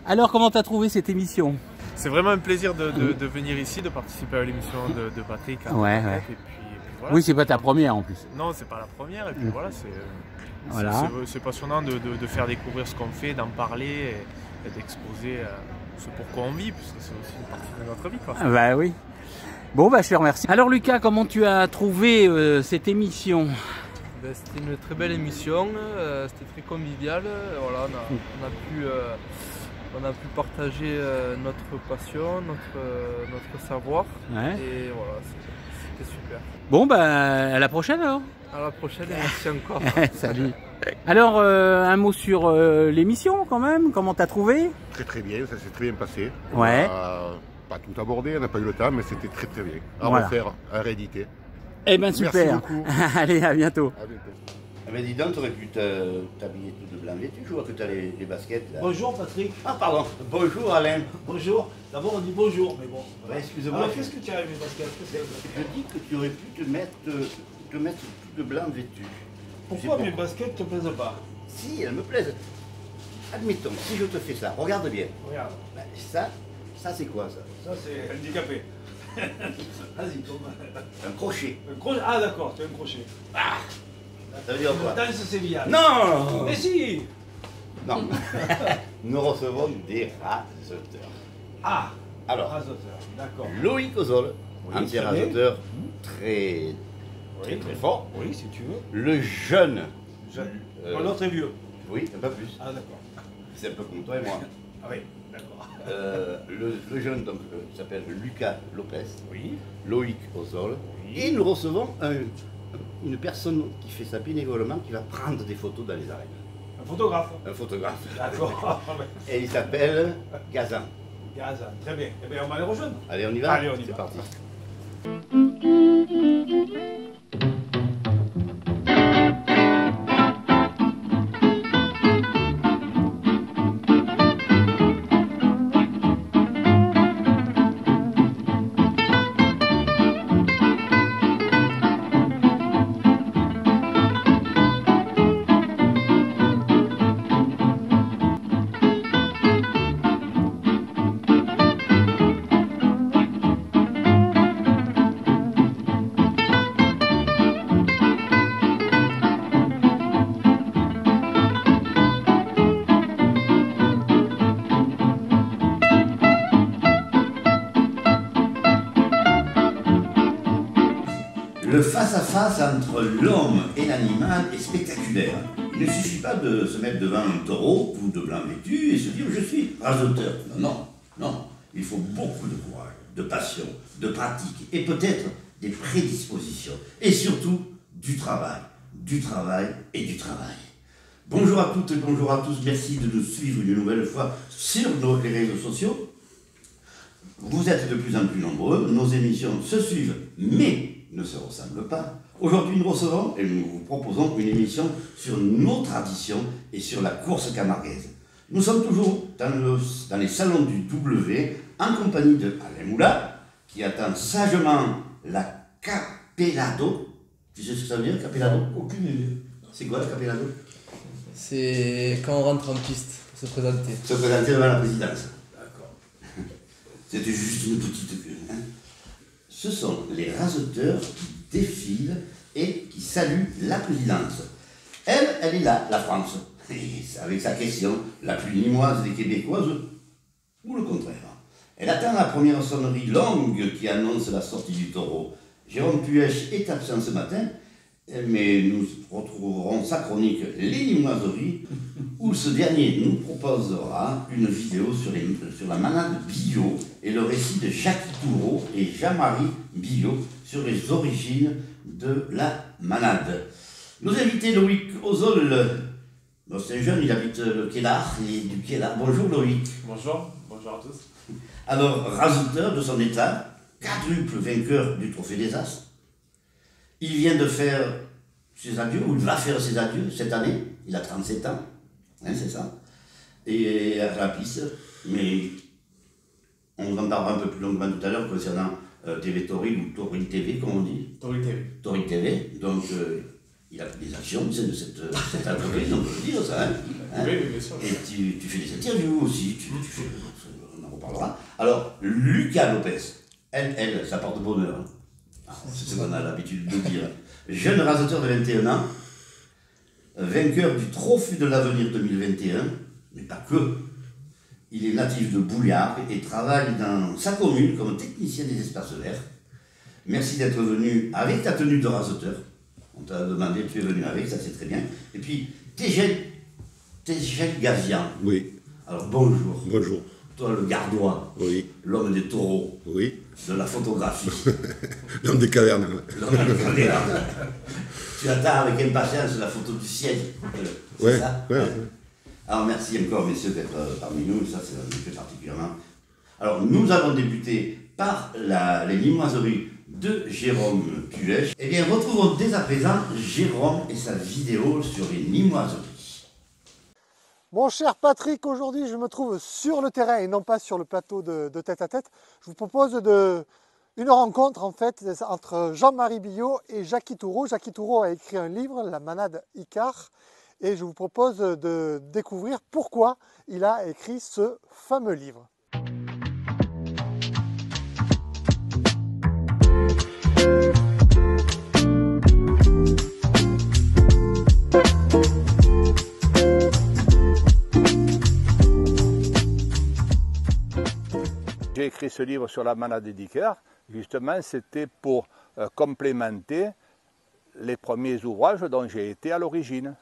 Alors, comment t'as trouvé cette émission? C'est vraiment un plaisir de venir ici, de participer à l'émission de Patrick. Ouais. Et puis voilà. Oui, c'est pas ta première en plus. Non, c'est pas la première. Et puis voilà, c'est passionnant de faire découvrir ce qu'on fait, d'en parler et d'exposer ce pourquoi on vit, puisque c'est aussi une partie de notre vie, quoi. Bah oui. Bon, bah je te remercie. Alors Lucas, comment tu as trouvé cette émission? C'était une très belle émission, c'était très convivial. Voilà, on a pu partager notre passion, notre savoir. Ouais. Et voilà, c'était super. Bon, bah à la prochaine alors. À la prochaine et merci encore. Salut. Alors, un mot sur l'émission quand même, comment t'as trouvé? Très bien, ça s'est très bien passé. Ouais. On n'a pas tout abordé, on n'a pas eu le temps, mais c'était très bien. À Voilà. refaire, à rééditer. Eh ben super. Merci beaucoup. Allez, à bientôt. À bientôt. Eh ben dis donc, t'aurais pu t'habiller tout de blanc vêtu, je vois que t'as les baskets là. Bonjour Patrick. Ah pardon, bonjour Alain. Bonjour. D'abord on dit bonjour, mais bon. Ouais, excuse-moi. Alors qu'est-ce que tu as avec mes baskets? Je dis que tu aurais pu te mettre tout de blanc vêtu. Pourquoi mes baskets te plaisent pas? Si, elles me plaisent. Admettons, si je te fais ça, regarde bien. Regarde. Ben, ça c'est quoi ça? Ça c'est handicapé. Vas-y, tombe. Un crochet. Un crochet. Ah d'accord, c'est un crochet. Ah, ça veut dire quoi? Danse sévillane. Non. Mais si. Non. Nous recevons des raseteurs. Ah. Alors, Rasoteur, d'accord. Loïc Ozol, Oui, ancien très bien. raseteur très fort. Oui, si tu veux. Le jeune. L'autre est vieux. Oui, un peu plus. Ah d'accord. C'est un peu comme toi et moi. Ah oui, d'accord. Le jeune donc s'appelle Lucas Lopez, Oui. Loïc Ozol. Oui. Et nous recevons une personne qui fait ça bénévolement, qui va prendre des photos dans les arènes. Un photographe. Un photographe. D'accord. Et il s'appelle Gazan. Gaza, très bien. Eh bien on va les rejoindre. Allez, on y va? Allez, on y C'est va. parti. Le face-à-face entre l'homme et l'animal est spectaculaire. Il ne suffit pas de se mettre devant un taureau, tout de blanc vêtu, et se dire « je suis raseteur ». Non. Il faut beaucoup de courage, de passion, de pratique, et peut-être des prédispositions. Et surtout, du travail et du travail. Bonjour à toutes et bonjour à tous, merci de nous suivre une nouvelle fois sur les réseaux sociaux. Vous êtes de plus en plus nombreux, nos émissions se suivent, mais ne se ressemblent pas. Aujourd'hui, nous recevons et nous vous proposons une émission sur nos traditions et sur la course camarguaise. Nous sommes toujours dans les salons du W, en compagnie de Alain Moula, qui attend sagement la Capellado. Tu sais ce que ça veut dire, Capellado? Aucune idée. C'est quoi la Capellado? C'est quand on rentre en piste pour se présenter. Se présenter devant la présidence. D'accord. C'était juste une petite queue. Hein. Ce sont les raseteurs qui défilent et qui saluent la présidence. Elle est là, la France. Et avec sa question, la plus nimoise des Québécoises, ou le contraire. Elle attend la première sonnerie longue qui annonce la sortie du taureau. Jérôme Puech est absent ce matin, mais nous retrouverons sa chronique Les Nimoiseries, où ce dernier nous proposera une vidéo sur la manade Billot et le récit de Jacques Toureau et Jean-Marie Billot sur les origines de la manade. Nos invités, Loïc Ozol, c'est un jeune, il habite le Quélard, il est du Quélard. Bonjour Loïc. Bonjour à tous. Alors, raseteur de son état, quadruple vainqueur du Trophée des As. Il vient de faire ses adieux, ou il va faire ses adieux cette année. Il a 37 ans, hein, c'est ça. Et à la piste, mais on en parlera un peu plus longuement tout à l'heure concernant TV Toril ou Toril TV, comme on dit. Toril TV. Toril TV, donc Il a pris des actions au sein de cette entreprise, on peut le dire ça. Hein. Oui, bien sûr. Et tu fais des interviews aussi, on en reparlera. Alors, Lucas Lopez, elle, ça porte bonheur. C'est ce qu'on a l'habitude de dire. Jeune raseteur de 21 ans, vainqueur du Trophée de l'avenir 2021, mais pas que. Il est natif de Bouillard et travaille dans sa commune comme technicien des espaces verts. Merci d'être venu avec ta tenue de raseteur. On t'a demandé, tu es venu avec, ça c'est très bien. Et puis, Tégel Gazian. Oui. Alors bonjour. Bonjour. Toi le gardois. Oui. L'homme des taureaux. Oui. De la photographie. L'homme des cavernes. L'homme des cavernes. Tu attends avec impatience la photo du ciel. Ouais, ça ouais. Alors merci encore messieurs d'être parmi nous, ça c'est un fait particulièrement. Alors nous allons débuter par les limoiseries de Jérôme Puech. Eh bien retrouvons dès à présent Jérôme et sa vidéo sur les limoiseries. Mon cher Patrick, aujourd'hui je me trouve sur le terrain et non pas sur le plateau de tête à tête. Je vous propose une rencontre en fait entre Jean-Marie Billot et Jackie Toureau. Jackie Toureau a écrit un livre, La manade Icare, et je vous propose de découvrir pourquoi il a écrit ce fameux livre. J'ai écrit ce livre sur la manade d'Icare, justement c'était pour complémenter les premiers ouvrages dont j'ai été à l'origine.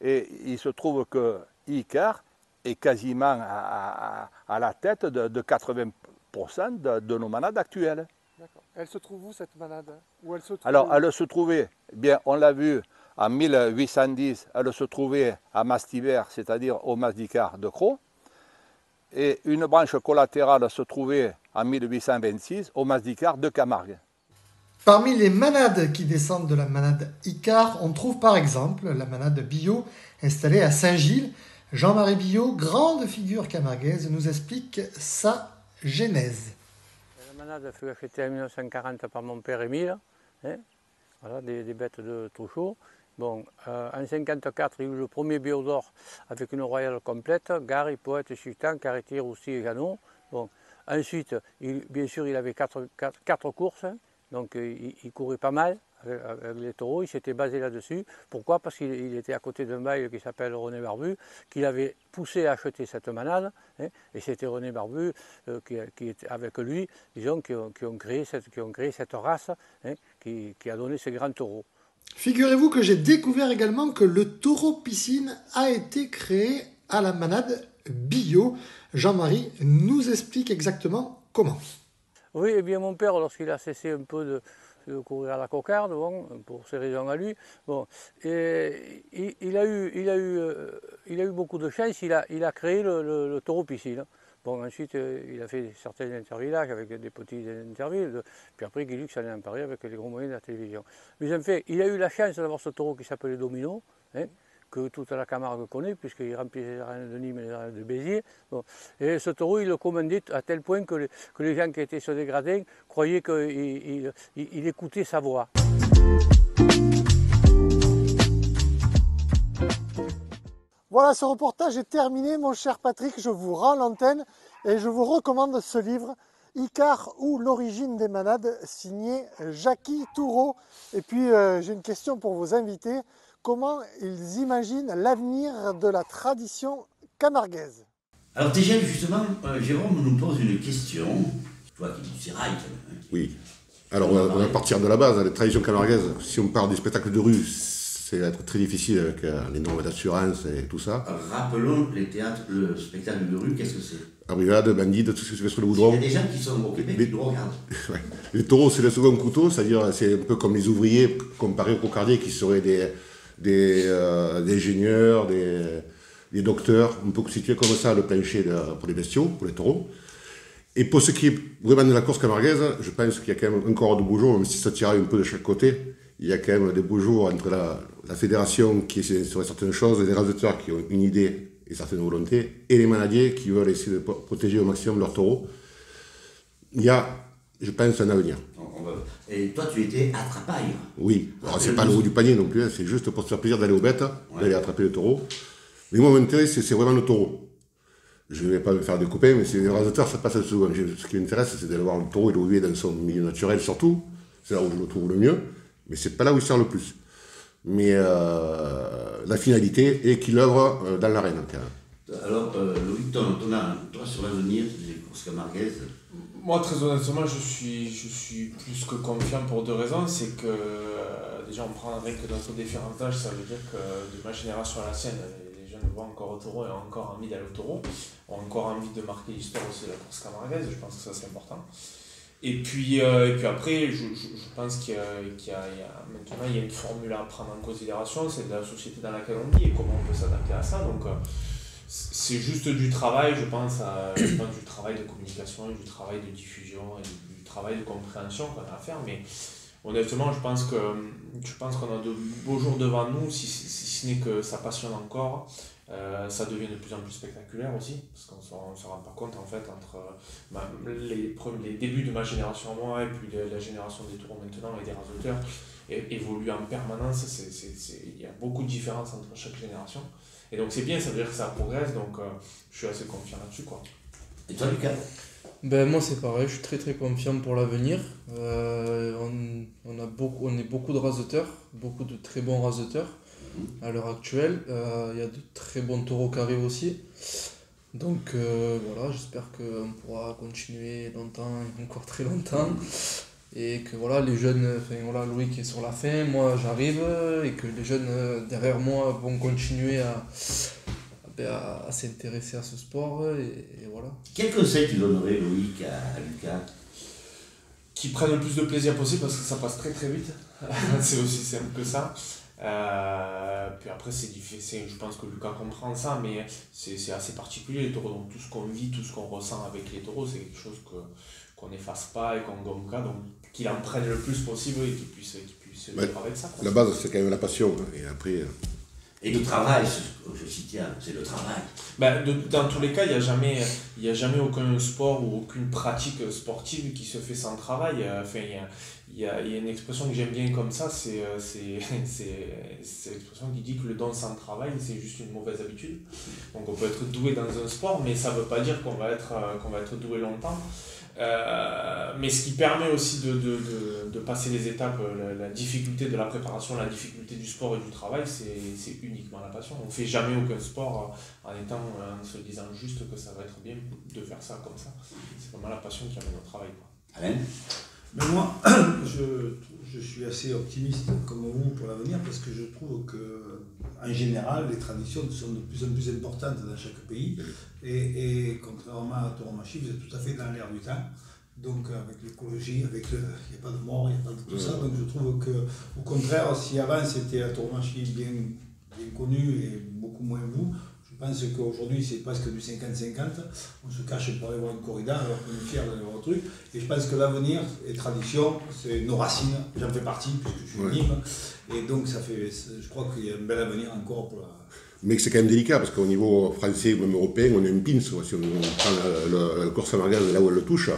Et il se trouve que Icare est quasiment à la tête de 80% de nos manades actuelles. D'accord. Elle se trouve où cette manade? Où elle se trouve? Alors elle se trouvait, bien on l'a vu en 1810, elle se trouvait à Mastivert, c'est-à-dire au Mas d'Icare de Cros. Et une branche collatérale se trouvait en 1826 au Mas d'Icare de Camargue. Parmi les manades qui descendent de la manade Icare, on trouve par exemple la manade Billot installée à Saint-Gilles. Jean-Marie Billot, grande figure camarguaise, nous explique sa genèse. La manade fut achetée en 1940 par mon père Émile, hein, voilà, des bêtes de Touchot. Bon, en 1954, il y a eu le premier Biodor avec une royale complète, Gary, Poète, Sultan, Carretier, Roussy et Ganot. Bon, ensuite, bien sûr, il avait quatre courses, donc il courait pas mal avec les taureaux, il s'était basé là-dessus. Pourquoi? Parce qu'il était à côté d'un bail qui s'appelle René Barbu, qui l'avait poussé à acheter cette manade, hein, et c'était René Barbu qui était avec lui, disons, qui ont créé cette race, hein, qui a donné ces grands taureaux. Figurez-vous que j'ai découvert également que le taureau piscine a été créé à la manade Billot. Jean-Marie nous explique exactement comment. Oui, et bien mon père, lorsqu'il a cessé un peu de courir à la cocarde, bon, pour ses raisons à lui, bon, et il a eu beaucoup de chance, il a créé le taureau piscine. Bon, ensuite, il a fait certains intervillages avec des petits intervilles, puis après, Guy Lux en est emparé avec les gros moyens de la télévision. Mais en fait, il a eu la chance d'avoir ce taureau qui s'appelait Domino, hein, que toute la Camargue connaît, puisqu'il remplissait les arènes de Nîmes et les arènes de Béziers. Bon. Et ce taureau, il le commandait à tel point que les gens qui étaient sur des gradins croyaient qu'il écoutait sa voix. Voilà, ce reportage est terminé, mon cher Patrick. Je vous rends l'antenne et je vous recommande ce livre, Icare ou l'origine des manades, signé Jackie Toureau. Et puis, j'ai une question pour vos invités. Comment ils imaginent l'avenir de la tradition camarguaise? Alors déjà, justement, Jérôme nous pose une question. Toi qui dis c'est right. Oui. Alors, on va partir de la base, la tradition camarguaise. Si on parle des spectacles de rue, c'est être très difficile avec les normes d'assurance et tout ça. Rappelons les théâtres, le spectacle de rue, qu'est-ce que c'est? Brigade, bandit, tout ce qui se fait sur le boudron. Il y a des gens qui sont au Québec qui nous regardent. Ouais. Les taureaux, c'est le second couteau, c'est-à-dire c'est un peu comme les ouvriers comparés aux cocardiers qui seraient des ingénieurs, des docteurs. On peut situer comme ça le plancher pour les bestiaux, pour les taureaux. Et pour ce qui est vraiment de la course camarguaise, je pense qu'il y a quand même encore de beaux jours, même si ça tiraille un peu de chaque côté. Il y a quand même des beaux jours entre la fédération qui essaie sur certaines choses, les raseteurs qui ont une idée et certaines volontés, et les manadiers qui veulent essayer de protéger au maximum leurs taureaux. Il y a je pense, un avenir. Et toi, tu étais attrapaille. Oui, alors c'est pas le haut du panier non plus, hein, c'est juste pour se faire plaisir d'aller aux bêtes, d'aller attraper le taureau. Mais moi, mon intérêt, c'est vraiment le taureau. Je ne vais pas me faire des copains, mais c'est les rasateurs, ça passe souvent. Ce qui m'intéresse, c'est d'aller voir le taureau évoluer dans son milieu naturel surtout. C'est là où je le trouve le mieux, mais c'est pas là où il sert le plus. Mais la finalité est qu'il œuvre dans l'arène. Alors, Loïc, toi, sur l'avenir des courses camarguaises. Moi, très honnêtement, je suis plus que confiant pour deux raisons. C'est que, déjà, on prend rien que notre différence d'âge, ça veut dire que de ma génération à la sienne, les jeunes voient encore au taureau et ont encore envie d'aller au taureau, ont encore envie de marquer l'histoire aussi de la course camarguaise. Je pense que ça, c'est important. Et puis après, je pense qu'il y a maintenant il y a une formule à prendre en considération, c'est de la société dans laquelle on vit et comment on peut s'adapter à ça. Donc c'est juste du travail, je pense du travail de communication, du travail de diffusion et du travail de compréhension qu'on a à faire. Mais honnêtement, je pense qu'on a de beaux jours devant nous, si ce n'est que ça passionne encore. Ça devient de plus en plus spectaculaire aussi, parce qu'on ne se rend pas compte en fait entre les débuts de ma génération à moi et puis la génération des taureaux maintenant et des rasoteurs évoluent en permanence. Il y a beaucoup de différences entre chaque génération. Et donc c'est bien, ça veut dire que ça progresse, donc je suis assez confiant là-dessus, quoi. Et toi, Lucas? Ben, moi c'est pareil, je suis très très confiant pour l'avenir. On est beaucoup de rasoteurs, beaucoup de très bons rasoteurs. À l'heure actuelle, il y a de très bons taureaux qui arrivent aussi. Donc voilà, j'espère qu'on pourra continuer longtemps, encore très longtemps. Et que voilà, les jeunes, enfin voilà, Loïc est sur la fin, moi j'arrive, et que les jeunes derrière moi vont continuer à s'intéresser à ce sport. Et voilà. Quel conseil tu donnerais, Loïc, à Lucas? Qui prennent le plus de plaisir possible parce que ça passe très très vite. C'est aussi simple que ça. Puis après c'est difficile, je pense que Lucas comprend ça, mais c'est assez particulier les taureaux, donc tout ce qu'on vit, tout ce qu'on ressent avec les taureaux, c'est quelque chose qu'on n'efface pas et qu'on gomme pas, donc qu'il en prenne le plus possible et qu'il puisse vivre avec ça, quoi. La base, c'est quand même la passion, et après... Et le travail, je s'y tiens, c'est le travail. Dans tous les cas, il n'y a jamais aucun sport ou aucune pratique sportive qui se fait sans travail. Enfin, il y a une expression que j'aime bien comme ça, c'est l'expression qui dit que le don sans travail, c'est juste une mauvaise habitude. Donc on peut être doué dans un sport, mais ça ne veut pas dire qu'on va être doué longtemps. Mais ce qui permet aussi de passer les étapes, la difficulté de la préparation, la difficulté du sport et du travail, c'est uniquement la passion. On ne fait jamais aucun sport en se disant juste que ça va être bien de faire ça comme ça. C'est vraiment la passion qui amène au travail, quoi. Alain? Mais moi, je suis assez optimiste comme vous pour l'avenir parce que je trouve que, en général, les traditions sont de plus en plus importantes dans chaque pays. Et contrairement à Tauromachie, vous êtes tout à fait dans l'air du temps. Donc, avec l'écologie, il n'y a pas de mort, il n'y a pas de tout ça. Donc, je trouve qu'au contraire, si avant c'était la Tauromachie bien connue et beaucoup moins vous, je pense qu'aujourd'hui c'est presque du 50-50, on se cache pour aller voir une corrida alors qu'on est fier d'aller voir un truc. Et je pense que l'avenir et tradition, c'est nos racines, j'en fais partie puisque je suis Nîmes. Et donc je crois qu'il y a un bel avenir encore pour la... Mais c'est quand même délicat parce qu'au niveau français ou même européen, on est un pins. Si on prend la course camarguaise là où elle le touche,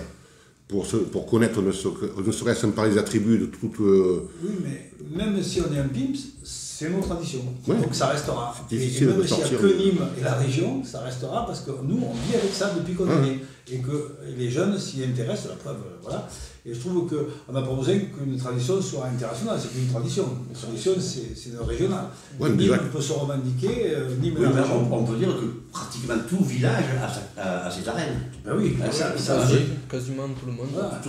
pour connaître ne serait-ce par les attributs de toute... Oui, mais même si on est un pimps, c'est nos traditions. Ouais. Donc ça restera. Et même s'il n'y a que Nîmes et la région, ça restera parce que nous, on vit avec ça depuis qu'on est né. Et que les jeunes s'y intéressent, la preuve, voilà. Et je trouve qu'on n'a pas besoin qu'une tradition soit internationale, c'est qu'une tradition. Une tradition, c'est régional. Ouais, Nîmes peut se revendiquer, Nîmes et la région. On peut dire que pratiquement tout village a ses arènes. Ben oui, quasiment tout le monde. Voilà.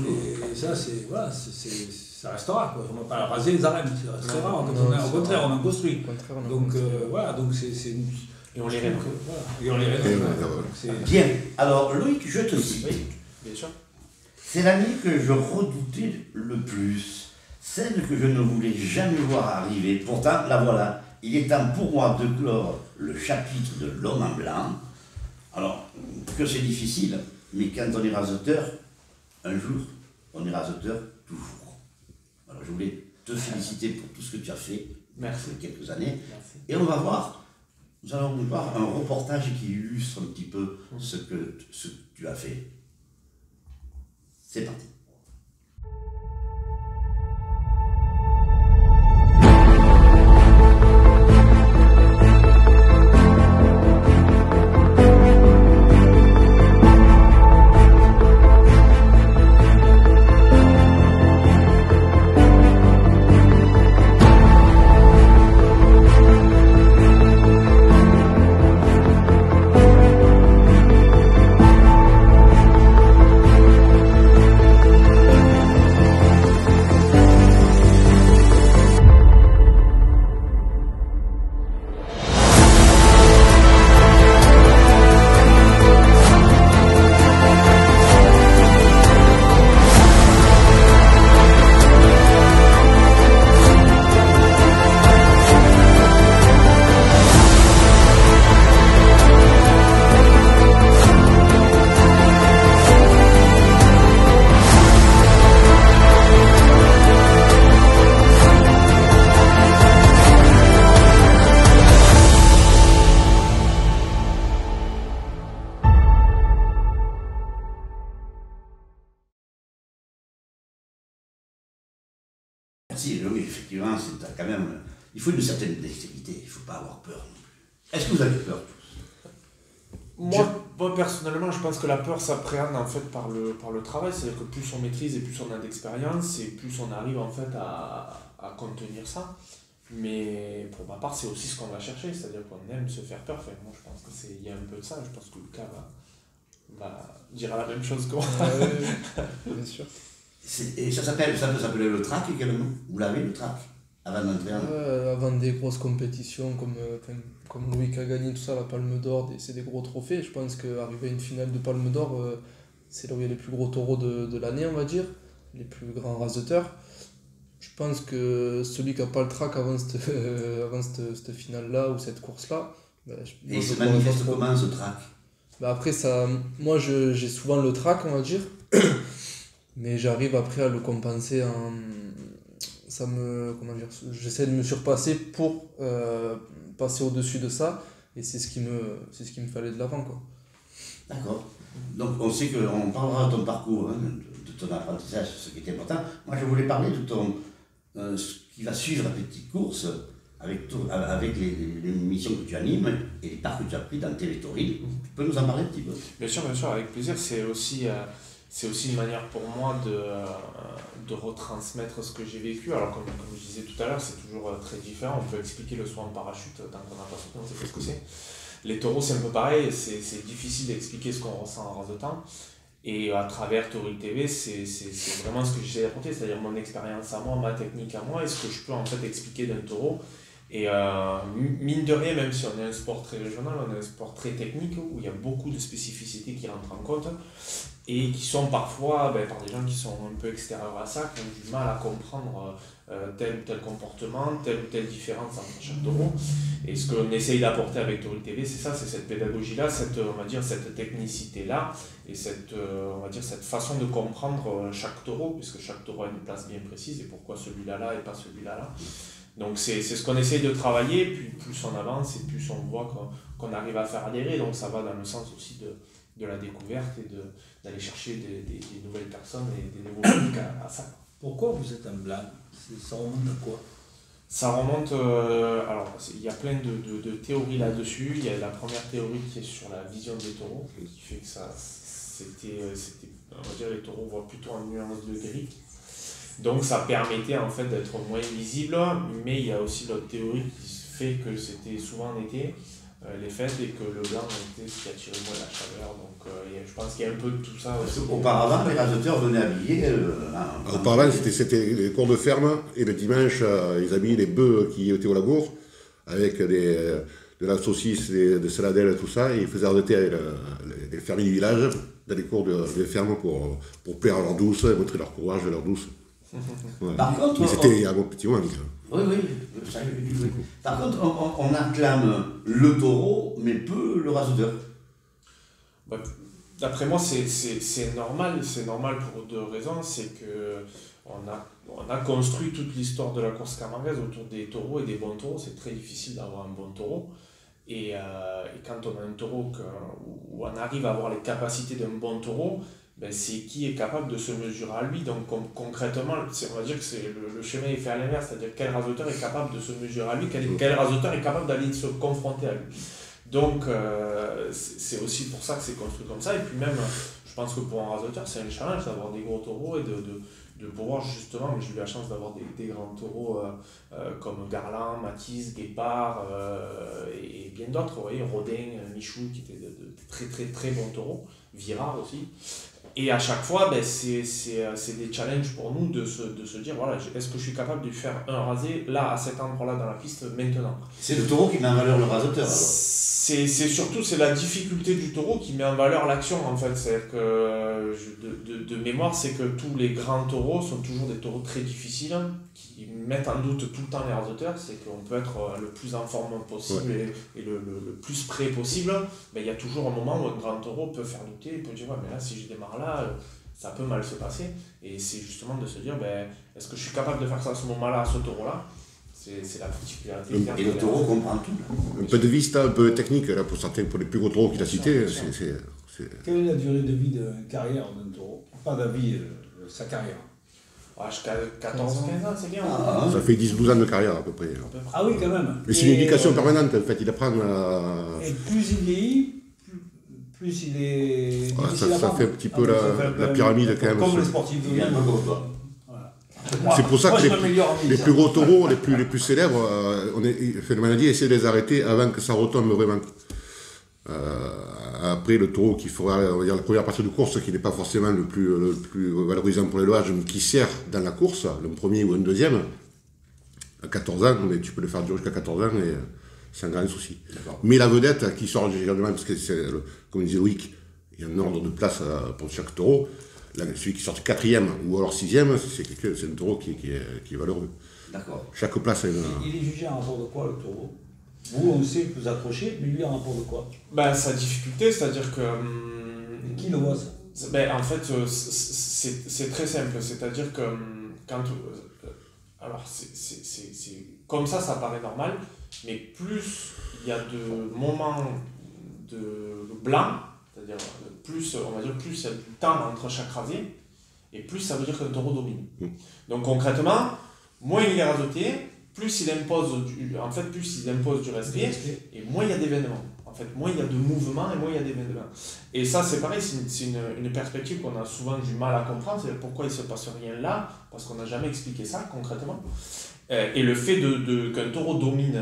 Et ça, ça restera, quoi. On ne va pas raser les arènes, c'est très rare. Au contraire, on en construit. Donc voilà, donc c'est une... Et on les rénove. Voilà. Et on les rénove. Bien. Alors, Loïc, je te cite. Oui, bien sûr. C'est l'année que je redoutais le plus, celle que je ne voulais jamais voir arriver. Pourtant, la voilà. Il est temps pour moi de clore le chapitre de l'homme en blanc. Alors, que c'est difficile, mais quand on est raseteur, un jour, on est raseteur toujours. Alors, je voulais te féliciter pour tout ce que tu as fait. Merci. Il y a quelques années. Merci. Et on va voir, nous allons voir un reportage qui illustre un petit peu ce que tu as fait. C'est parti. si, oui, effectivement, c'est quand même... Il faut une certaine dextérité, il ne faut pas avoir peur non plus. Est-ce que vous avez peur tous? Moi, personnellement, je pense que la peur s'appréhende en fait par le travail, c'est-à-dire que plus on maîtrise et plus on a d'expérience et plus on arrive en fait à contenir ça. Mais pour ma part, c'est aussi ce qu'on va chercher, c'est-à-dire qu'on aime se faire peur. Enfin, moi, je pense qu'il y a un peu de ça, je pense que Lucas va dire la même chose que moi. Bien sûr. Et ça peut s'appeler le track également. Vous l'avez le track avant d'entrer Avant des grosses compétitions comme Louis qui a gagné tout ça, la Palme d'Or, c'est des gros trophées. Je pense qu'arriver à une finale de Palme d'Or, c'est là où il y a les plus gros taureaux de l'année, on va dire, les plus grands raseteurs. Je pense que celui qui n'a pas le track avant cette finale-là ou cette course-là... Et il se manifeste comment ce track? Après, moi j'ai souvent le track, on va dire, mais j'arrive après à le compenser j'essaie de me surpasser pour passer au-dessus de ça, et c'est ce qui me fallait de l'avant, quoi. D'accord. Donc on sait qu'on parlera de ton parcours, hein, de ton apprentissage, ce qui est important. Moi je voulais parler de ce qui va suivre la petite course avec les missions que tu animes et les parts que tu as pris dans Télétoril. Tu peux nous en parler un petit peu? Bien sûr, avec plaisir. C'est aussi une manière pour moi de retransmettre ce que j'ai vécu. Alors comme je disais tout à l'heure, c'est toujours très différent. On peut expliquer le saut en parachute tant qu'on n'a pas sauté, on sait pas ce que c'est. Les taureaux, c'est un peu pareil. C'est difficile d'expliquer ce qu'on ressent en race de temps. Et à travers Tauril TV, c'est vraiment ce que j'essaie d'apporter, c'est-à-dire mon expérience à moi, ma technique à moi, et ce que je peux en fait expliquer d'un taureau. Et mine de rien, même si on est un sport très régional, on est un sport très technique, où il y a beaucoup de spécificités qui rentrent en compte, et qui sont parfois, par des gens qui sont un peu extérieurs à ça, qui ont du mal à comprendre tel ou tel comportement, telle ou telle différence entre chaque taureau. Et ce qu'on essaye d'apporter avec Tauril TV, c'est ça, c'est cette pédagogie-là, cette technicité-là, et cette façon de comprendre chaque taureau, puisque chaque taureau a une place bien précise, et pourquoi celui-là là et pas celui-là. Donc c'est ce qu'on essaye de travailler, puis plus on avance et plus on voit qu'on arrive à faire adhérer, donc ça va dans le sens aussi de la découverte et d'aller chercher des nouvelles personnes et des nouveaux publics à ça. Pourquoi vous êtes un blanc? Ça remonte à quoi? Ça remonte, alors il y a plein de théories là-dessus. Il y a la première théorie qui est sur la vision des taureaux, qui fait que on va dire, les taureaux voient plutôt en nuance de gris. Donc ça permettait en fait d'être moins visible, mais il y a aussi l'autre théorie qui fait que c'était souvent en été, les fêtes, et que le blanc était ce qui attirait moins la chaleur. Donc je pense qu'il y a un peu de tout ça aussi. Auparavant, les raseteurs venaient habiller... Auparavant, c'était les cours de ferme, et le dimanche, ils habillaient les bœufs qui étaient au labour, avec de la saucisse, des saladelles, tout ça, et ils faisaient arrêter les fermiers du village dans les cours de ferme pour plaire à leur douce, et montrer leur courage, leur douce. Ouais. Par contre, mais c'était un bon petit moment. Oui, ça je l'ai dit, oui. Par contre, on acclame le taureau, mais peu le raseteur. D'après moi, c'est normal pour deux raisons. C'est que on a construit toute l'histoire de la course camarguaise autour des taureaux et des bons taureaux. C'est très difficile d'avoir un bon taureau. Et quand on a un taureau où on arrive à avoir les capacités d'un bon taureau, c'est qui est capable de se mesurer à lui. Donc concrètement, on va dire que le chemin est fait à l'inverse, c'est-à-dire quel raseteur est capable de se mesurer à lui, quel raseteur est capable d'aller se confronter à lui. Donc c'est aussi pour ça que c'est construit comme ça. Et puis même, je pense que pour un raseteur, c'est un challenge d'avoir des gros taureaux et de pouvoir justement, j'ai eu la chance d'avoir des grands taureaux comme Garland, Matisse, Guépard et bien d'autres, vous voyez, Rodin, Michou, qui étaient de très très très bons taureaux, Virard aussi. Et à chaque fois, c'est des challenges pour nous de se dire, voilà, est-ce que je suis capable de faire un rasé là, à cet endroit-là dans la piste, maintenant? C'est le taureau qui met en valeur le raseteur, alors? C'est surtout la difficulté du taureau qui met en valeur l'action, en fait. C'est-à-dire que, de mémoire, c'est que tous les grands taureaux sont toujours des taureaux très difficiles, qui mettent en doute tout le temps les raseteurs. C'est qu'on peut être le plus en forme possible, ouais, et le plus près possible. Mais il y a toujours un moment où un grand taureau peut faire douter, il peut dire, ouais, mais là, si je démarre là, ça peut mal se passer. Et c'est justement de se dire, est-ce que je suis capable de faire ça à ce moment-là, à ce taureau-là? C'est la particularité. Et le taureau comprend tout. Un peu de vista, un peu technique, là, pour certains, pour les plus gros taureaux qu'il a cités. Quelle est la durée de vie d'une carrière d'un taureau? Pas de vie, sa carrière. Jusqu'à 14-15 ans, c'est bien. Ça fait 10-12 ans de carrière à peu près. Ah oui, quand même. Mais c'est une éducation permanente, en fait. Il apprend Et plus il vieillit, plus il est difficile à ça prendre. fait un petit peu la pyramide quand même. Comme les sportifs. Il est un peu comme toi. C'est pour ça que les plus gros taureaux, les plus célèbres, le maladie essaie de les arrêter avant que ça retombe vraiment. Après, le taureau qui fera, on va dire, la première partie de course, qui n'est pas forcément le plus valorisant pour l'élevage, mais qui sert dans la course, le premier ou un deuxième, à 14 ans, mais tu peux le faire durer jusqu'à 14 ans et c'est un grand souci. Mais la vedette qui sort généralement, parce que c'est, comme disait Loïc, il y a un ordre de place pour chaque taureau. Celui qui sort 4e ou alors 6e, c'est un taureau qui est valeureux. D'accord. Chaque place a une. Il est jugé en rapport de quoi, le taureau? Vous, on sait que vous accrochez, mais lui, en rapport de quoi? Sa difficulté, c'est-à-dire que. Qui le voit ça? En fait, c'est très simple. C'est-à-dire que quand. Alors, c'est comme ça paraît normal, mais plus il y a de moments de blanc, c'est-à-dire plus, on va dire, plus il y a du temps entre chaque rasé, et plus ça veut dire qu'un taureau domine. Donc concrètement, moins il est rasoté, plus il impose du respect, et moins il y a d'événements. En fait, moins il y a de mouvements et moins il y a d'événements. Et ça, c'est pareil, c'est une perspective qu'on a souvent du mal à comprendre, c'est pourquoi il ne se passe rien là, parce qu'on n'a jamais expliqué ça concrètement. Et le fait qu'un taureau domine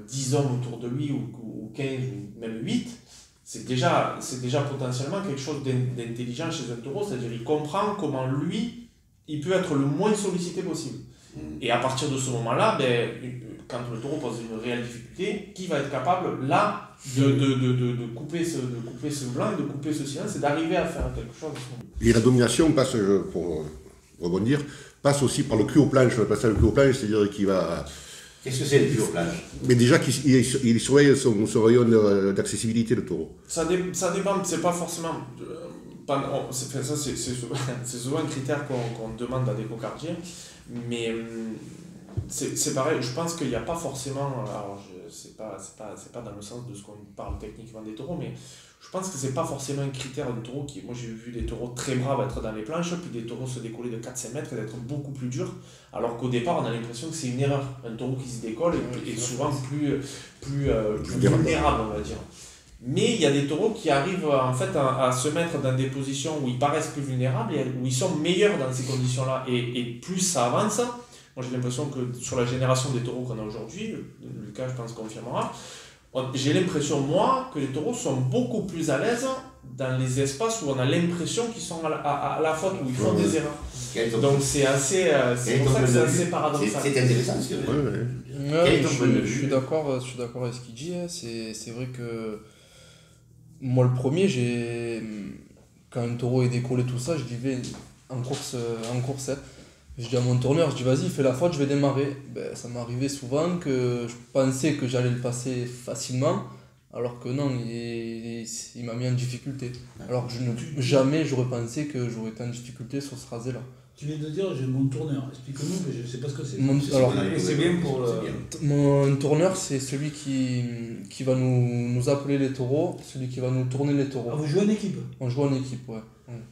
10 hommes autour de lui, ou 15, ou même 8, c'est déjà potentiellement quelque chose d'intelligent chez un taureau, c'est-à-dire qu'il comprend comment lui, il peut être le moins sollicité possible. Et à partir de ce moment-là, quand le taureau pose une réelle difficulté, qui va être capable là de couper ce blanc, de couper ce silence et d'arriver à faire quelque chose. Et la domination passe, pour rebondir, passe aussi par le cul aux planches. On appelle ça le cul aux planches, c'est-à-dire qu'il va. Qu'est-ce que c'est le cul aux planches? Mais déjà qu'il surveille son rayon d'accessibilité, le taureau. Ça dépend, c'est pas forcément. C'est souvent un critère qu'on demande à des cocardiers, mais c'est pareil, je pense qu'il n'y a pas forcément. Alors, c'est pas dans le sens de ce qu'on parle techniquement des taureaux, mais je pense que c'est pas forcément un critère d'un taureau qui. Moi, j'ai vu des taureaux très braves être dans les planches, puis des taureaux se décoller de 4-5 mètres et d'être beaucoup plus durs, alors qu'au départ, on a l'impression que c'est une erreur. Un taureau qui se décolle est souvent plus vulnérable, on va dire. Mais il y a des taureaux qui arrivent en fait à se mettre dans des positions où ils paraissent plus vulnérables et où ils sont meilleurs dans ces conditions-là. Et plus ça avance, moi j'ai l'impression que sur la génération des taureaux qu'on a aujourd'hui, Lucas je pense confirmera, j'ai l'impression moi que les taureaux sont beaucoup plus à l'aise dans les espaces où on a l'impression qu'ils sont à la faute, où ils font des erreurs. Donc c'est pour ça que c'est assez paradoxal. C'est intéressant ce que je suis d'accord avec ce qu'il dit. C'est vrai que moi le premier, quand un taureau est décollé tout ça, je dis vais en course. Je dis à mon tourneur, je dis vas-y fais la faute, je vais démarrer. Ça m'arrivait souvent que je pensais que j'allais le passer facilement, alors que non, il m'a mis en difficulté. Alors que jamais j'aurais pensé que j'aurais été en difficulté sur ce rasé-là. Tu viens de dire j'ai mon tourneur, explique-nous que je ne sais pas ce que c'est. C'est bien pour mon tourneur, c'est celui qui va nous appeler les taureaux, celui qui va nous tourner les taureaux. Ah, vous jouez en équipe? On joue en équipe, ouais.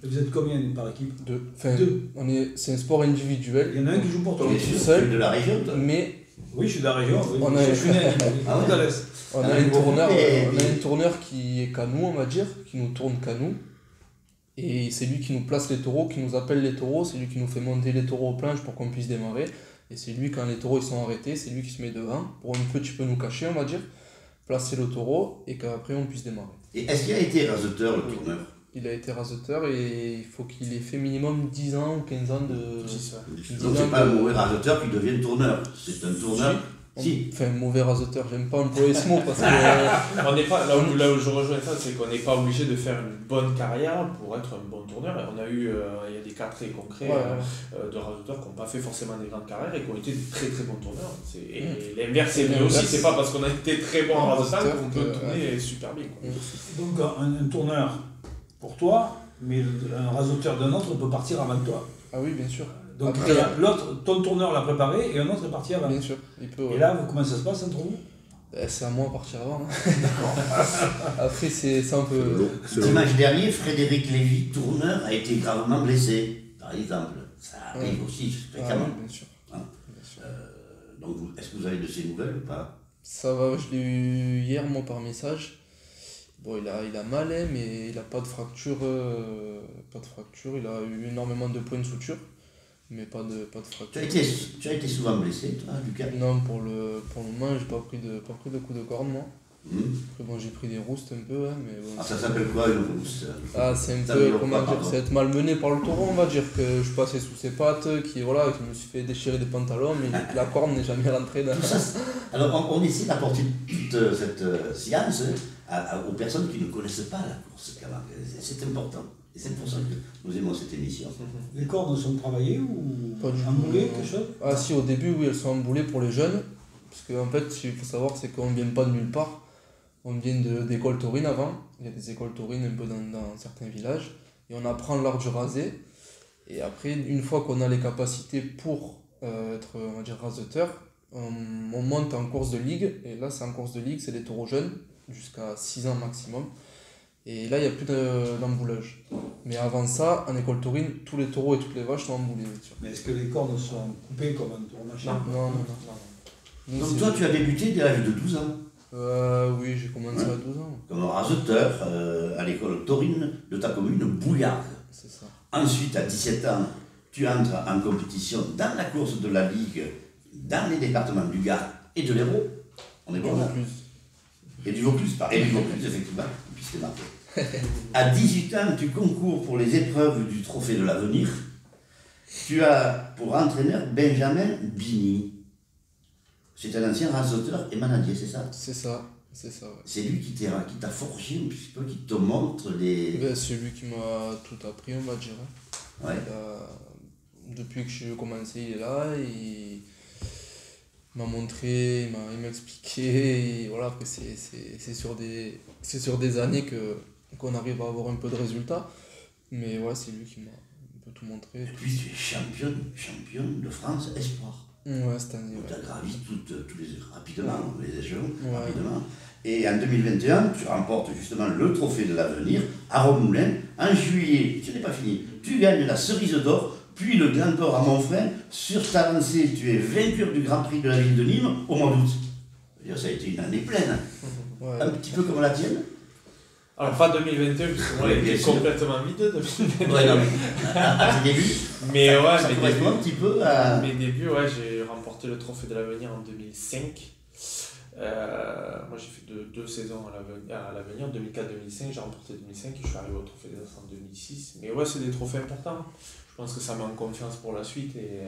Et vous êtes combien par équipe? Deux. Deux. C'est un sport individuel. Il y en a un qui joue pour toi. On est tout seul. de la région, toi? Mais oui, je suis de la région. Oui. Je suis né à l'Est. On a un tourneur qui est canou, on va dire, qui nous tourne canou. Et c'est lui qui nous place les taureaux, qui nous appelle les taureaux, c'est lui qui nous fait monter les taureaux aux planches pour qu'on puisse démarrer. Et c'est lui, quand les taureaux ils sont arrêtés, c'est lui qui se met devant pour un petit peu nous cacher, on va dire, placer le taureau et qu'après on puisse démarrer. Et est-ce qu'il a été raseteur, le tourneur? Il a été raseteur et il faut qu'il ait fait minimum 10 ans ou 15 ans de... Donc c'est pas un mauvais raseteur qui devient tourneur, c'est un tourneur... Si. Enfin, mauvais raseteur, j'aime pas employer ce mot parce que... On n'est pas, là où je rejoins ça, c'est qu'on n'est pas obligé de faire une bonne carrière pour être un bon tourneur. On a eu, il y a des cas très concrets de raseteurs qui n'ont pas fait forcément des grandes carrières et qui ont été de très très bons tourneurs. Et l'inverse est vrai aussi, c'est pas parce qu'on a été très bon en raseteur qu'on peut tourner super bien. Quoi. Donc un tourneur pour toi, mais un raseteur d'un autre peut partir avant toi. Ah oui, bien sûr. Donc ton tourneur l'a préparé et un autre est parti avant. Bien sûr, il peut. Et là, comment ça se passe entre vous? C'est à moi de partir avant. Après, c'est un peu... Dimanche dernier, Frédéric Lévy, tourneur, a été gravement blessé, par exemple. ça arrive aussi fréquemment. Bien sûr. Hein. Bien sûr. Donc, est-ce que vous avez de ces nouvelles ou pas? Ça va, je l'ai eu hier, moi, par message. Bon, il a mal, hein, mais il n'a pas de fracture. Il a eu énormément de points de suture, mais pas de fracture. Tu as été souvent blessé, toi, Lucas? Non, pour le moment, j'ai pas pris de coup de corne, moi. Après, bon, j'ai pris des roustes un peu, hein, mais bon. Ah, ça s'appelle quoi une rouste? Ah, c'est un peu, comment dire, c'est être malmené par le taureau, on va dire, que je passais sous ses pattes, qui me suis fait déchirer des pantalons, mais la corne n'est jamais rentrée dans... Alors, on essaie d'apporter toute cette science aux personnes qui ne connaissent pas la course, quand même. C'est important. Et c'est pour ça que nous aimons cette émission. Les cornes sont travaillées ou Pas du tout. emboulées, quelque chose? Ah si, au début, oui, elles sont emboulées pour les jeunes, parce qu'en fait, ce qu'il faut savoir, c'est qu'on ne vient pas de nulle part. On vient d'écoles taurines avant, il y a des écoles taurines un peu dans certains villages, et on apprend l'art du rasé. Et après, une fois qu'on a les capacités pour être, on va dire, raseteur, on monte en course de ligue, et là, c'est en course de ligue, c'est des taureaux jeunes, jusqu'à 6 ans maximum. Et là, il n'y a plus d'emboulage. Mais avant ça, en école taurine, tous les taureaux et toutes les vaches sont emboulés. Mais est-ce que les cornes sont coupées comme un taureau machin? Non. Donc, toi, tu as débuté dès l'âge de 12 ans? Oui, j'ai commencé à 12 ans. Comme raseteur à l'école taurine de ta commune, Bouillarde. C'est ça. Ensuite, à 17 ans, tu entres en compétition dans la course de la Ligue, dans les départements du Gard et de l'Hérault. On est bon là? Et du Vaucluse, effectivement, puisque marqué. À 18 ans, tu concours pour les épreuves du Trophée de l'Avenir. Tu as pour entraîneur Benjamin Bini. C'est un ancien raseteur et manadier, c'est ça? C'est ça, ouais. C'est lui qui t'a forgé un petit peu, qui te montre les... C'est lui qui m'a tout appris, on va dire. Ouais. Depuis que j'ai commencé, il est là, il m'a montré, il m'a expliqué, et voilà, après c'est sur des années qu'on arrive à avoir un peu de résultats, mais ouais, c'est lui qui m'a un peu tout montré. Et puis tu es championne de France Espoir. Ouais, cette année. Tu as gravi rapidement les échelons, ouais. rapidement. Et en 2021, tu remportes justement le Trophée de l'Avenir à Romoulin. En juillet, ce n'est pas fini, tu gagnes la Cerise d'Or, puis le Grand d'Or à Montfrin. Sur ta lancée, tu es vainqueur du Grand Prix de la ville de Nîmes au mois d'août. Ça a été une année pleine. Ouais. Un petit peu comme la tienne. Alors, pas 2021, parce que moi, elle était complètement vide, 2021. Ouais, non, mais à tes débuts. Mais ouais, ça correspond un petit peu à... Mes débuts, ouais, j'ai remporté le Trophée de l'Avenir en 2005. Moi, j'ai fait deux saisons à l'Avenir, 2004-2005. J'ai remporté 2005 et je suis arrivé au Trophée des As en 2006. Mais ouais, c'est des trophées importants. Je pense que ça met en confiance pour la suite et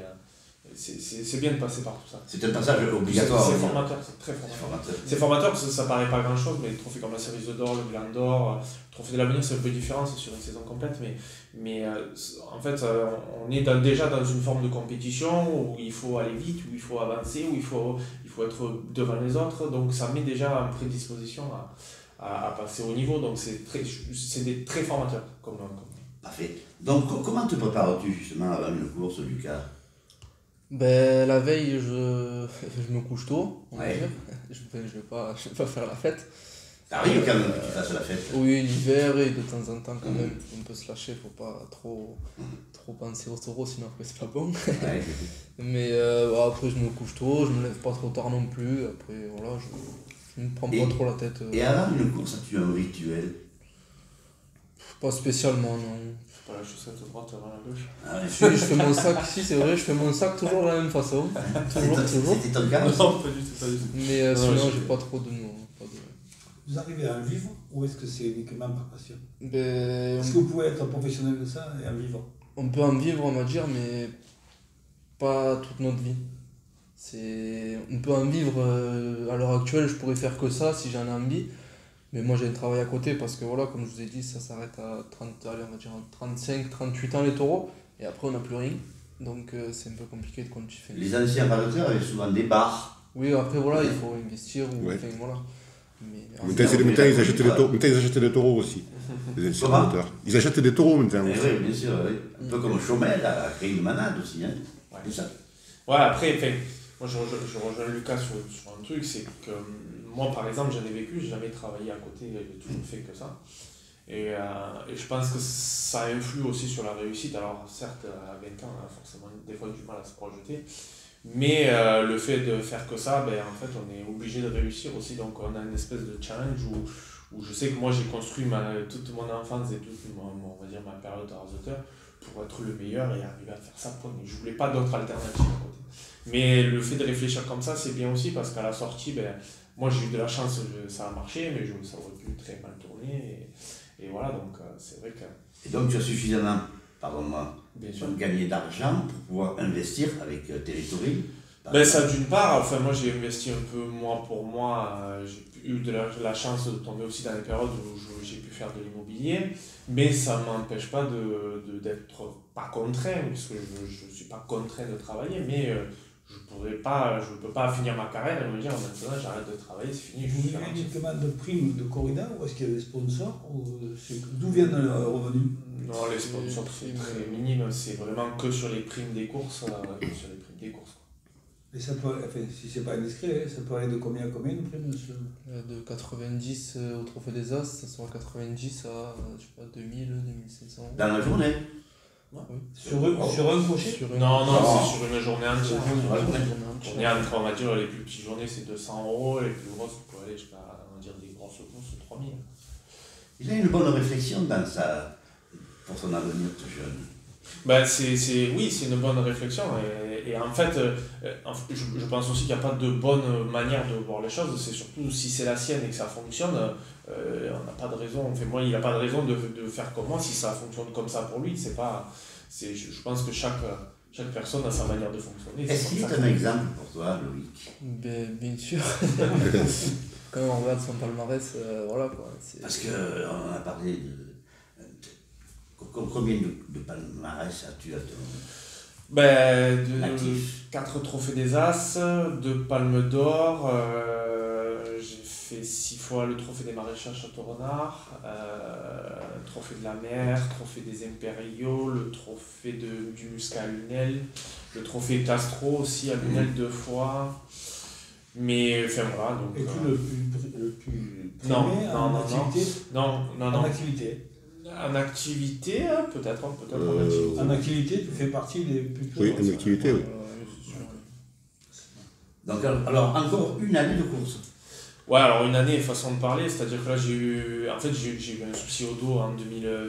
c'est bien de passer par tout ça. C'est un passage obligatoire. C'est formateur, c'est très formateur. C'est formateur parce que ça paraît pas grand chose, mais les trophées comme la Cerise d'Or, le Grand d'Or, le Trophée de l'Avenir, c'est un peu différent, c'est sur une saison complète, mais en fait, on est déjà dans une forme de compétition où il faut aller vite, où il faut avancer, où il faut être devant les autres, donc ça met déjà en prédisposition à passer au niveau, donc c'est très formateur comme Parfait. Donc comment te prépares-tu justement avant une course, Lucas? La veille, je me couche tôt, on va dire. Je vais pas faire la fête. Ça arrive quand même que tu fasses la fête. Oui, l'hiver, et de temps en temps quand même, on peut se lâcher, faut pas trop penser au taureau, sinon après c'est pas bon. Ouais. Mais après je me couche tôt, je me lève pas trop tard non plus, après voilà, je ne prends pas trop la tête. Et avant une course, as-tu un rituel? Pas spécialement, non. Pas la chaussette droite avant la gauche. Ah, Si, je fais mon sac, si c'est vrai, je fais mon sac toujours de la même façon. Toujours. C'était ton cas? Non, pas du tout. Mais sinon, j'ai pas trop de mots. Vous arrivez à en vivre ou est-ce que c'est uniquement par passion? Est-ce que vous pouvez être professionnel de ça et en vivre? On peut en vivre, on va dire, mais pas toute notre vie. On peut en vivre, à l'heure actuelle, je pourrais faire que ça si j'en ai envie. Mais moi j'ai un travail à côté parce que voilà, comme je vous ai dit, ça s'arrête à 35, 38 ans les taureaux. Et après on n'a plus rien. Donc c'est un peu compliqué de continuer. Les anciens rasetteurs avaient souvent des bars. Oui, après voilà, il faut investir. Ouais. Enfin, voilà. Maintenant, ils achètent des taureaux aussi. Les anciens rasetteurs. Ils achètent des taureaux maintenant. Oui, bien sûr. Oui. Un peu comme Chaumel a créé une manade aussi. Hein. Ouais. Ça. Ouais, après, moi je rejoins Lucas sur un truc, c'est que moi par exemple j'en ai vécu, j'ai jamais travaillé à côté, j'ai toujours fait que ça. Et je pense que ça influe aussi sur la réussite. Alors certes, à 20 ans, on a forcément des fois du mal à se projeter. Mais le fait de faire que ça, ben, en fait, on est obligé de réussir aussi. Donc on a une espèce de challenge où je sais que moi j'ai construit toute mon enfance et toute on va dire, ma période de raseteur pour être le meilleur et arriver à faire ça. Je ne voulais pas d'autres alternatives à côté. Mais le fait de réfléchir comme ça, c'est bien aussi parce qu'à la sortie, ben, moi j'ai eu de la chance, ça a marché, mais ça aurait pu très mal tourner. Et voilà, donc c'est vrai que... Et donc tu as suffisamment, pardonne-moi, Bien sûr. gagné d'argent pour pouvoir investir avec Télétouring? Ben ça d'une part, enfin moi j'ai investi un peu moi pour moi, j'ai eu de la chance de tomber aussi dans des périodes où j'ai pu faire de l'immobilier, mais ça ne m'empêche pas d'être pas contraint, puisque je ne suis pas contraint de travailler, mais je ne peux pas finir ma carrière et me dire maintenant j'arrête de travailler, c'est fini. Vous vivez uniquement de primes de corrida ou est-ce qu'il y a des sponsors? D'où viennent leurs revenus? Non, les sponsors c'est très minime, c'est vraiment que sur les primes des courses, Et ça peut, enfin, si c'est pas indiscret, ça peut aller de combien à combien de primes? De 90 au Trophée des As, ça sera 90 à je sais pas, 2000, 2500 euros. Dans la journée? Oui. Sur un crochet? Non, c'est sur une journée entière. Journée entière. On va dire les plus petites journées c'est 200 €, les plus grosses, vous pouvez aller jusqu'à des grosses courses, 3000. Il a une bonne réflexion dans ça, pour son avenir tout jeune. Ben oui, c'est une bonne réflexion et en fait, je pense aussi qu'il n'y a pas de bonne manière de voir les choses, c'est surtout si c'est la sienne et que ça fonctionne, on n'a pas de raison, enfin moi il n'a pas de raison de faire comme moi si ça fonctionne comme ça pour lui, je pense que chaque personne a sa manière de fonctionner. Est-ce qu'il est un exemple pour toi, Loïc? Bien sûr. Quand on regarde son palmarès, voilà quoi. Parce qu'on a parlé de... Combien de palmarès as-tu à ton actif? 4 trophées des As, 2 palmes d'or, j'ai fait 6 fois le trophée des maréchals Château-Renard, trophée de la mer, trophée des impériaux, le trophée du Muscat à Lunel, le trophée Castro aussi à Lunel 2 fois. Mais enfin voilà. Donc, et tu le plus primé en activité? Non. En activité? En activité, peut-être en activité. En activité, tu fais partie des plus... Oui, en activité, oui. Donc, alors, encore une année de course? Ouais, alors une année, façon de parler, c'est-à-dire que là, j'ai eu un souci au dos en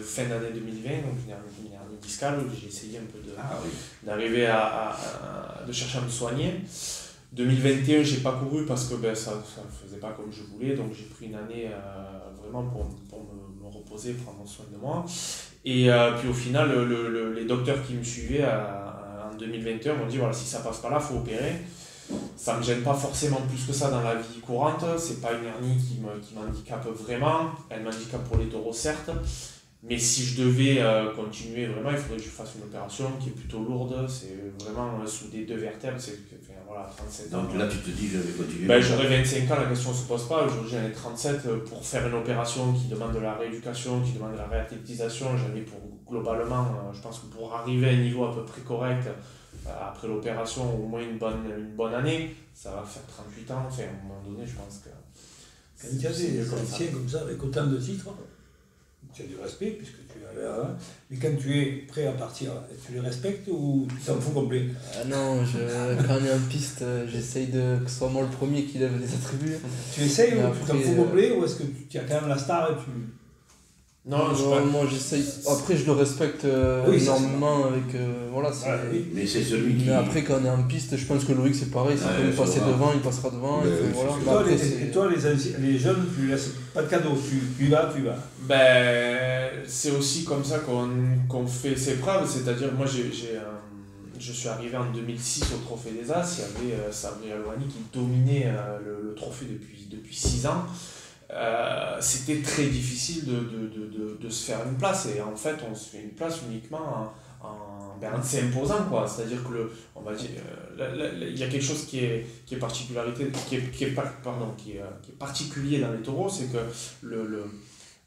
fin d'année 2020, donc une hernie discale, j'ai essayé un peu d'arriver de chercher à me soigner. 2021, j'ai pas couru parce que ça ne faisait pas comme je voulais, donc j'ai pris une année vraiment pour me reposer, prendre soin de moi. Et puis au final, les docteurs qui me suivaient en 2021 m'ont dit voilà, si ça passe pas là, il faut opérer. Ça me gêne pas forcément plus que ça dans la vie courante, c'est pas une hernie qui m'handicape vraiment, elle m'handicape pour les taureaux certes. Mais si je devais continuer vraiment, il faudrait que je fasse une opération qui est plutôt lourde, c'est vraiment souder 2 vertèbres, voilà, 37 ans. Donc là tu te dis je vais continuer. J'aurais 25 ans, la question ne se pose pas, aujourd'hui j'en ai 37, pour faire une opération qui demande de la rééducation, qui demande de la réathlétisation, j'en ai pour globalement, je pense que pour arriver à un niveau à peu près correct, après l'opération, au moins une bonne année, ça va faire 38 ans, enfin à un moment donné je pense que... Quand tu as des anciens comme ça, avec autant de titres, tu as du respect puisque tu avais un. Mais quand tu es prêt à partir, tu les respectes ou tu t'en fous complet? Non, quand on est en piste, j'essaye que ce soit moi le premier qui lève les attributs. Tu essayes ou tu t'en fous complet ou est-ce que tu as quand même la star et tu... Non, moi j'essaye. Après, je le respecte énormément avec. Voilà, oui. Mais c'est celui qui. Mais après, quand on est en piste, je pense que Loïc c'est pareil. Si il peut passer devant, il passera devant. Voilà. Et toi, les jeunes, tu laisses pas de cadeau. Tu y vas. C'est aussi comme ça qu'on fait ses preuves. C'est-à-dire, moi, je suis arrivé en 2006 au Trophée des As. Il y avait Sabri Alouani qui dominait le trophée depuis 6 ans. C'était très difficile de se faire une place et en fait on se fait une place uniquement en s'imposant quoi, c'est-à-dire que on va dire il y a quelque chose qui est particulier dans les taureaux, c'est que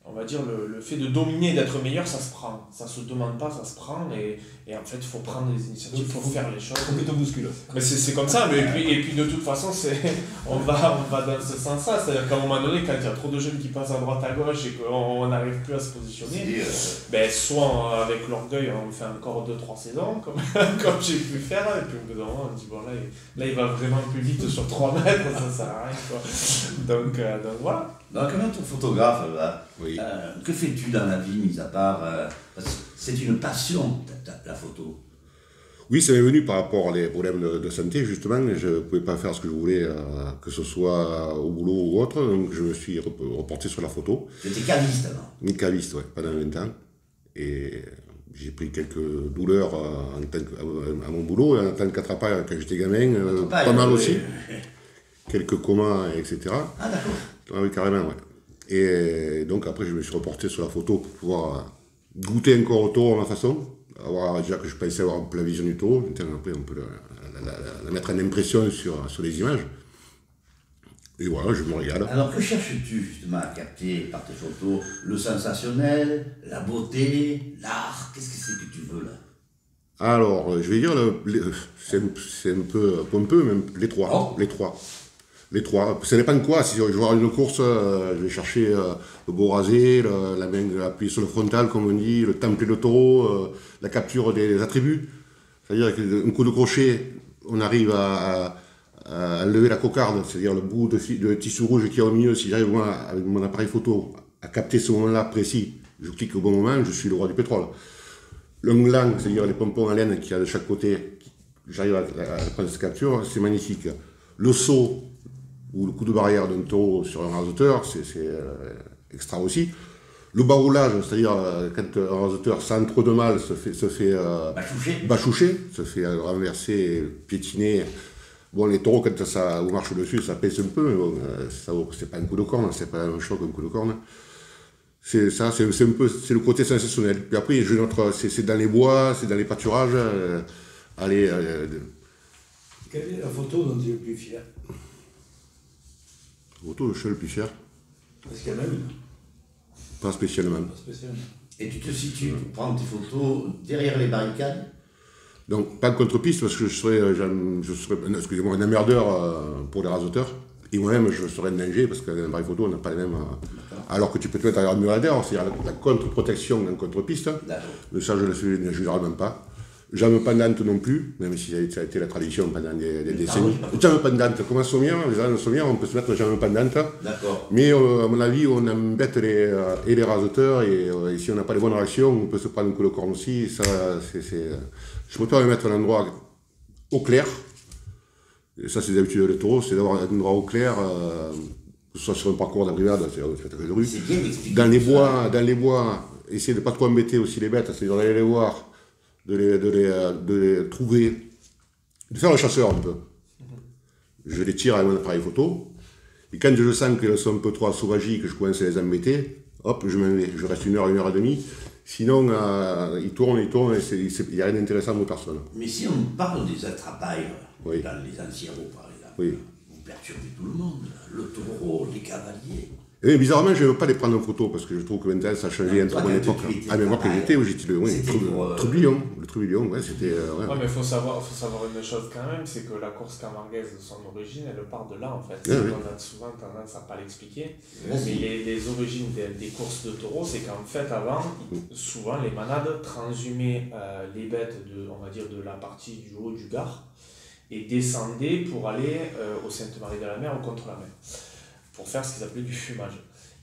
on va dire, le fait de dominer, d'être meilleur, ça se prend. Ça se demande pas, ça se prend. Et en fait, il faut prendre des initiatives, il faut faire les choses. Faut que tu bouscules. Mais c'est comme ça. Mais et puis de toute façon, on va dans ce sens-là. C'est-à-dire qu'à un moment donné, quand il y a trop de jeunes qui passent à droite à gauche et qu'on n'arrive plus à se positionner, ben, soit avec l'orgueil, on fait encore 2-3 saisons, comme j'ai pu faire. Et puis au bout d'un moment, on dit, bon, là, il va vraiment plus vite sur 3 mètres, ça sert à rien, quoi. Donc voilà. Donc, quand même, ton photographe, Oui. que fais-tu dans la vie, mis à part. Parce que c'est une passion, la photo. Oui, ça m'est venu par rapport à des problèmes de santé, justement. Je ne pouvais pas faire ce que je voulais, que ce soit au boulot ou autre. Donc, je me suis reporté sur la photo. Tu étais caviste avant. Caviste, oui, pendant 20 ans. Et j'ai pris quelques douleurs à mon boulot, en tant qu'attrapage quand j'étais gamin, pas mal aussi. Quelques comas, etc. Ah, d'accord. Ah oui, carrément, ouais. Et donc après, je me suis reporté sur la photo pour pouvoir goûter encore au taureau à ma façon. Déjà que je pensais avoir un peu la vision du taureau, maintenant après on peut la mettre en impression sur les images. Et voilà, je me régale. Alors que cherches-tu justement à capter par tes photos? Le sensationnel, la beauté, l'art? Qu'est-ce que c'est que tu veux là? Alors, je vais dire, c'est un peu pompeux, même les trois. Oh. Les trois. Ça dépend de quoi. Si je vais voir une course, je vais chercher le beau rasé, la main appuyée sur le frontal, comme on dit, le templé de taureau, la capture des attributs. C'est-à-dire qu'un coup de crochet, on arrive à enlever la cocarde, c'est-à-dire le bout de tissu rouge qui est au milieu. Si j'arrive, moi, avec mon appareil photo, à capter ce moment-là précis, je clique au bon moment, je suis le roi du pétrole. L'onglang, c'est-à-dire les pompons à laine qu'il y a de chaque côté, j'arrive à prendre cette capture, c'est magnifique. Le saut, ou le coup de barrière d'un taureau sur un raseteur, c'est extra aussi. Le baroulage, c'est-à-dire quand un raseteur sans trop de mal se fait bachoucher, se fait renverser, piétiner. Bon, les taureaux, quand ça vous marche dessus, ça pèse un peu, mais bon, c'est pas un coup de corne, c'est pas un choc, un coup de corne. C'est ça, c'est un peu, c'est le côté sensationnel. Puis après, c'est dans les bois, c'est dans les pâturages. Quelle est la photo dont tu es le plus fier? La photo, je suis le plus fier. Est-ce qu'il y en a une? Pas spécialement. Pas spécialement. Et tu te situes pour prendre tes photos derrière les barricades? Donc, pas de contre-piste, parce que je serais excusez-moi, un emmerdeur pour les raseteurs. Et moi-même, je serais un danger, parce qu'un appareil photo, on n'a pas les mêmes. Alors que tu peux te mettre derrière le mur adhère, c'est-à-dire la contre-protection en contre-piste. Mais ça, je ne le fais généralement pas. Jambe pendante non plus, même si ça a été la tradition pendant des décennies. Jambe pendante, comme un sommière, les gens sommières, on peut se mettre jambe pendante. D'accord. Mais à mon avis, on embête les raseteurs, et si on n'a pas les bonnes réactions, on peut se prendre un coup de corne aussi. Ça, je préfère me mettre à un endroit au clair. Et ça, c'est d'habitude le taureau, c'est d'avoir un endroit au clair, que ce soit sur un parcours d'abrimade, c'est-à-dire de rue. Dans les bois, essayer de ne pas trop embêter aussi les bêtes, c'est-à-dire d'aller les voir, de les trouver, de faire le chasseur un peu. Je les tire avec mon appareil photo, et quand je sens qu'elles sont un peu trop sauvagies, que je commence à les embêter, hop, je m'en vais. Je reste 1 heure, 1 heure et demie. Sinon, ils tournent, et il n'y a rien d'intéressant pour personne. Mais si on parle des attrapailles, oui, dans les anciens mots par exemple, oui, vous perturbez tout le monde, le taureau, les cavaliers. Et bizarrement, je ne veux pas les prendre en photo, parce que je trouve que maintenant, ça a changé entre mon époque. Ah, mais moi, quand j'étais le Troubillon. Le Troubillon, ouais, c'était... Ouais, mais il faut savoir une chose quand même, c'est que la course camarguaise, de son origine, elle part de là, en fait. Oui. On a souvent tendance à ne pas l'expliquer. Mais les origines des courses de taureaux, c'est qu'en fait, avant, souvent, les manades transhumaient les bêtes on va dire, de la partie du haut du Gard, et descendaient pour aller au Sainte-Marie-de-la-Mer ou contre la mer, pour faire ce qu'ils appelaient du fumage.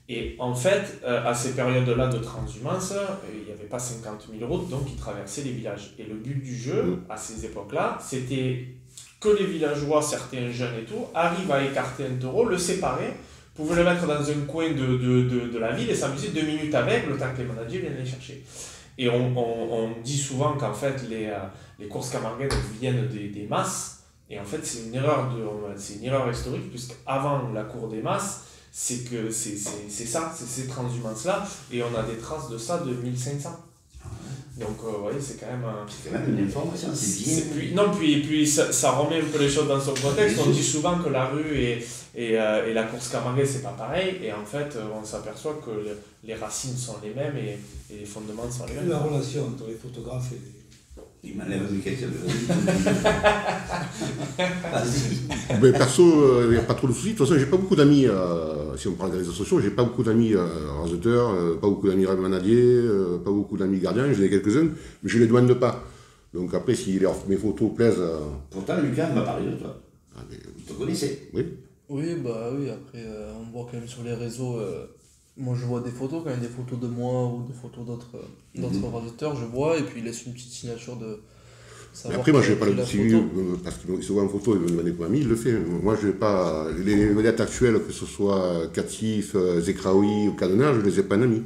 Et en fait, à ces périodes-là de transhumance, il n'y avait pas 50 000 routes, donc ils traversaient les villages. Et le but du jeu, à ces époques-là, c'était que les villageois, certains jeunes et tout, arrivent à écarter un taureau, le séparer, pouvaient le mettre dans un coin de la ville et s'amuser 2 minutes avec, le temps que les manadiers viennent les chercher. Et on dit souvent qu'en fait, les courses camarguaises viennent des masses. Et en fait, c'est une erreur historique, puisqu'avant la cour des masses, c'est ces transhumances-là, et on a des traces de ça de 1500. Donc, vous voyez, c'est quand même... C'est quand même une information, c'est bien. Puis ça remet un peu les choses dans son contexte. On dit souvent que la rue et la course camarguaise, c'est pas pareil. Et en fait, on s'aperçoit que les racines sont les mêmes et les fondements sont les mêmes. La relation entre les photographes et les... Il m'enlève une question. Mais perso, il n'y a pas trop de soucis. De toute façon, j'ai pas beaucoup d'amis, si on parle des réseaux sociaux, j'ai pas beaucoup d'amis raseteurs, pas beaucoup d'amis manadiers, pas beaucoup d'amis gardiens, j'en ai quelques-uns, mais je les demande pas. Donc après, si mes photos plaisent... Pourtant, Lucas m'a parlé de toi. Mais... Il te connaissait. Oui. Oui, après, on voit quand même sur les réseaux... Moi, je vois des photos, quand même des photos de moi ou des photos d'autres raseteurs, je vois, et puis il laisse une petite signature de savoir. Mais après, moi, je n'ai pas le suivi, parce qu'il se voit en photo, il me demande pour ami, il le fait. Moi, je n'ai pas. Les vedettes actuelles, que ce soit Katif, Zekraoui ou Cadena, je ne les ai pas en ami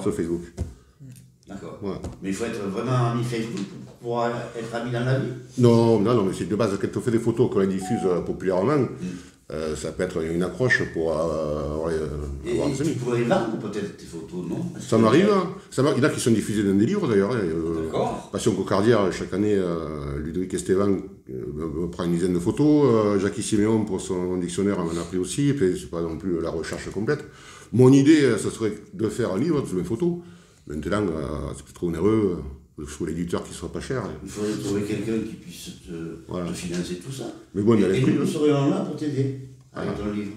sur Facebook. D'accord. Voilà. Mais il faut être vraiment ami Facebook pour être ami dans la vie? Non, mais c'est de base, quand on fait des photos qu'on les diffuse populairement, ça peut être une accroche pour avoir des amis. Tu pourrais vendre peut-être tes photos, non? Ça m'arrive. Il y en a qui sont diffusés dans des livres d'ailleurs. D'accord. Passion Cocardière, chaque année, Ludovic Esteban prend une dizaine de photos. Jackie Siméon, pour son dictionnaire, m'en a pris aussi. Et puis, c'est pas non plus la recherche complète. Mon idée, ce serait de faire un livre de mes photos. Maintenant, c'est plus trop onéreux. Il faut l'éditeur qui soit pas cher. Il faudrait trouver quelqu'un qui puisse te financer tout ça. Mais bon, et nous serions là pour t'aider avec ton livre.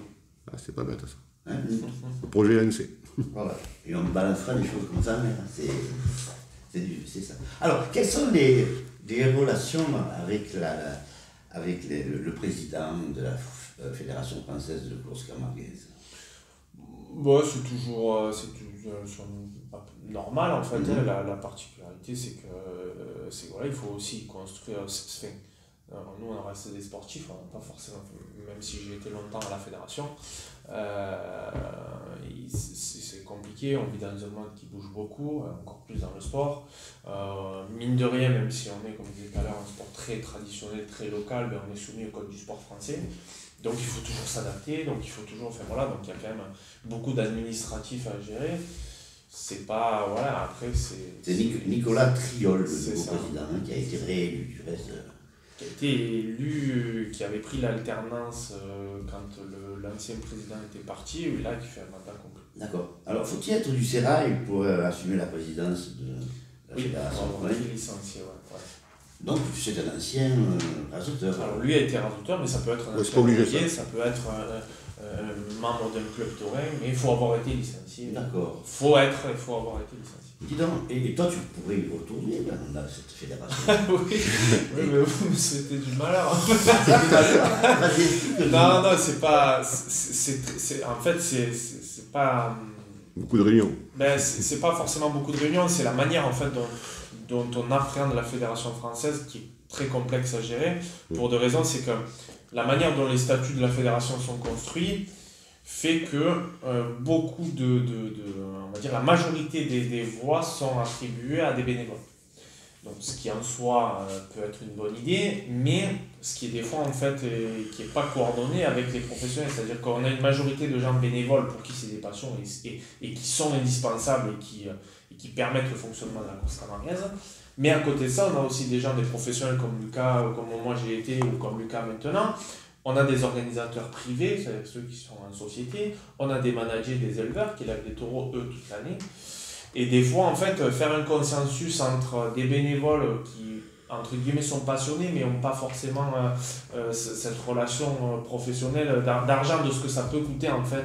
Ah, c'est pas bête ça. Hein? Le projet ANC. Voilà. Et on balancera des choses comme ça, mais c'est ça. Alors, quelles sont les relations avec le président de la Fédération française de course camarguaise? Bon, c'est toujours normal en fait. La particularité, c'est que voilà, il faut aussi construire. Nous, on reste des sportifs, on n'a pas forcément, même si j'ai été longtemps à la fédération, c'est compliqué. On vit dans un monde qui bouge beaucoup, encore plus dans le sport. Mine de rien, même si on est, comme je disais tout à l'heure, un sport très traditionnel, très local, on est soumis au code du sport français. Donc il faut toujours s'adapter, donc il faut toujours faire, voilà, donc il y a quand même beaucoup d'administratifs à gérer. C'est pas, voilà, après c'est... C'est Nicolas Triol, le nouveau président, qui a été réélu du reste. Qui a été élu, qui avait pris l'alternance quand l'ancien président était parti, et là qui fait un mandat complet. D'accord. Alors faut-il être du Sérail pour assumer la présidence de la fédération? Oui, il est licencié, ouais. Donc c'est un ancien raseteur. Alors lui a été raseteur, mais ça peut être un ancien ouvrier, ça peut être un membre d'un club taurin, mais il faut avoir été licencié. D'accord. Il faut avoir été licencié. Dis donc, et toi tu pourrais y retourner dans cette fédération? Oui, mais vous me souhaitez du malheur. Non, c'est pas... En fait, c'est pas... Beaucoup de réunions. Ben, c'est pas forcément beaucoup de réunions, c'est la manière en fait dont on appréhende la fédération française qui est très complexe à gérer. Pour deux raisons, c'est que la manière dont les statuts de la fédération sont construits fait que beaucoup on va dire la majorité des voix sont attribuées à des bénévoles. Donc ce qui en soi peut être une bonne idée, mais ce qui est des fois en fait qui n'est pas coordonné avec les professionnels, c'est-à-dire qu'on a une majorité de gens bénévoles pour qui c'est des passions et qui sont indispensables et qui permettent le fonctionnement de la course camarguaise. Mais à côté de ça, on a aussi des gens, des professionnels comme Lucas, ou comme moi j'ai été, ou comme Lucas maintenant. On a des organisateurs privés, c'est-à-dire ceux qui sont en société. On a des managers, des éleveurs qui lèvent des taureaux, eux, toute l'année. Et des fois, en fait, faire un consensus entre des bénévoles qui, entre guillemets, sont passionnés, mais n'ont pas forcément cette relation professionnelle d'argent, de ce que ça peut coûter, en fait,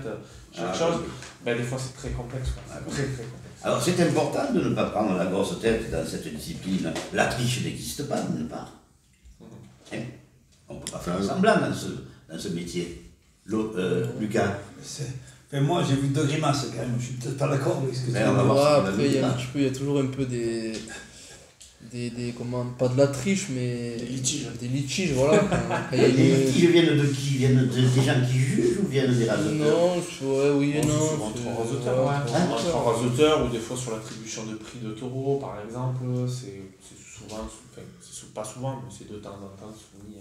chaque chose, ben, des fois, c'est très complexe. Très complexe. Alors, c'est important de ne pas prendre la grosse tête dans cette discipline. La triche n'existe pas, d'une part. Hein? On ne peut pas faire semblant dans ce métier. Lucas? Moi, j'ai vu deux grimaces quand même, je suis peut-être pas d'accord avec ce que tu dis. Après, il y a toujours un peu des pas de la triche, mais des litiges, voilà. Les litiges viennent de qui? Viennent des gens qui jugent ou viennent des raseteurs? Non, oui et non. Entre raseteurs ou des fois sur l'attribution de prix de taureaux, par exemple, c'est souvent, pas souvent, mais c'est de temps en temps soumis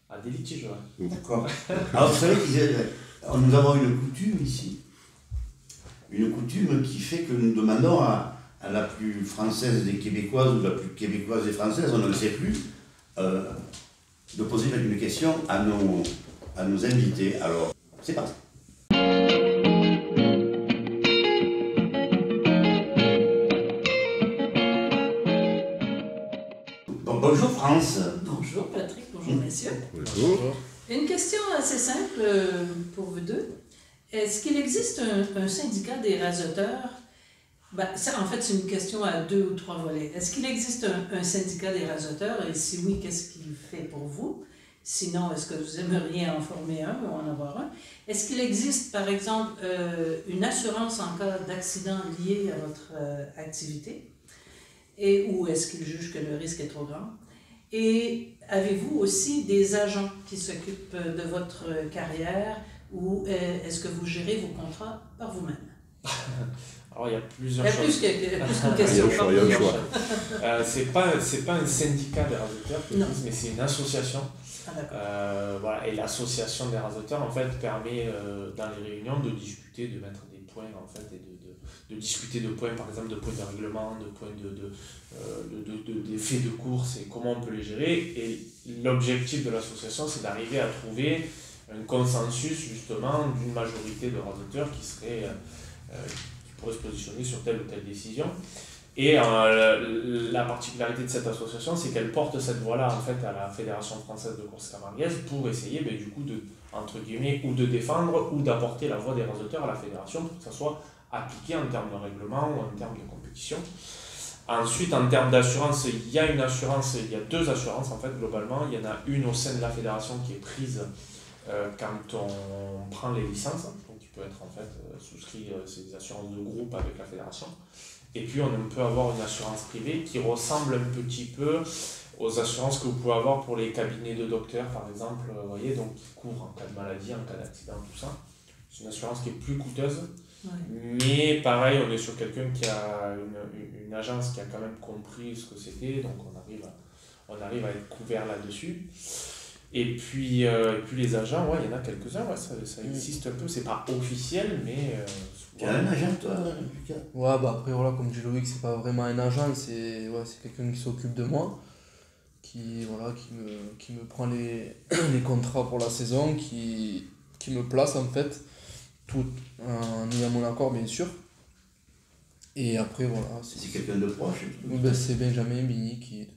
à des litiges. Ouais. D'accord. Alors vous savez, nous avons une coutume ici. Une coutume qui fait que nous demandons à la plus française des Québécoises ou la plus québécoise des Françaises, on ne le sait plus, de poser une question à nos invités. Alors, c'est parti. Bonjour France. Bonjour Patrick, bonjour messieurs. Bonjour. Une question assez simple pour vous deux. Est-ce qu'il existe un syndicat des raseteurs? Ça, en fait, c'est une question à 2 ou 3 volets. Est-ce qu'il existe un syndicat des raseteurs? Et si oui, qu'est-ce qu'il fait pour vous? Sinon, est-ce que vous aimeriez en former un ou en avoir un? Est-ce qu'il existe, par exemple, une assurance en cas d'accident lié à votre activité? Ou est-ce qu'il juge que le risque est trop grand? Et avez-vous aussi des agents qui s'occupent de votre carrière ou est-ce que vous gérez vos contrats par vous-même? Alors, il y a plusieurs choses. Plus qu'une question. Il y a un choix. C'est pas un syndicat des raseteurs, mais c'est une association. Voilà. Et l'association des raseteurs, en fait, permet dans les réunions de discuter, de mettre des points, en fait, et de discuter de points, par exemple, de points de règlement, de points des faits de course et comment on peut les gérer. Et l'objectif de l'association, c'est d'arriver à trouver un consensus, justement, d'une majorité de raseteurs qui pourrait se positionner sur telle ou telle décision. Et la particularité de cette association, c'est qu'elle porte cette voie-là en fait à la Fédération française de course camarguaise pour essayer du coup de, entre guillemets, ou de défendre ou d'apporter la voix des raseteurs à la fédération pour que ça soit appliqué en termes de règlement ou en termes de compétition. Ensuite, en termes d'assurance, il y a 2 assurances en fait globalement. Il y en a une au sein de la fédération qui est prise quand on prend les licences, donc qui peut être en fait souscrit, c'est des assurances de groupe avec la fédération. Et puis on peut avoir une assurance privée qui ressemble un petit peu aux assurances que vous pouvez avoir pour les cabinets de docteurs par exemple, vous voyez, donc qui couvrent en cas de maladie, en cas d'accident, tout ça. C'est une assurance qui est plus coûteuse, mais pareil, on est sur quelqu'un qui a une agence qui a quand même compris ce que c'était, donc on arrive à être couvert là-dessus. Et puis les agents, il y en a quelques-uns, ça existe un peu, c'est pas officiel, mais... Tu as un agent, toi, Lucas? Ouais, après, voilà, comme dit Loïc, c'est pas vraiment un agent, c'est quelqu'un qui s'occupe de moi, qui me prend les contrats pour la saison, qui me place, en fait, tout en ayant mon accord, bien sûr. Et après, voilà. C'est quelqu'un de proche? C'est Benjamin Bigny qui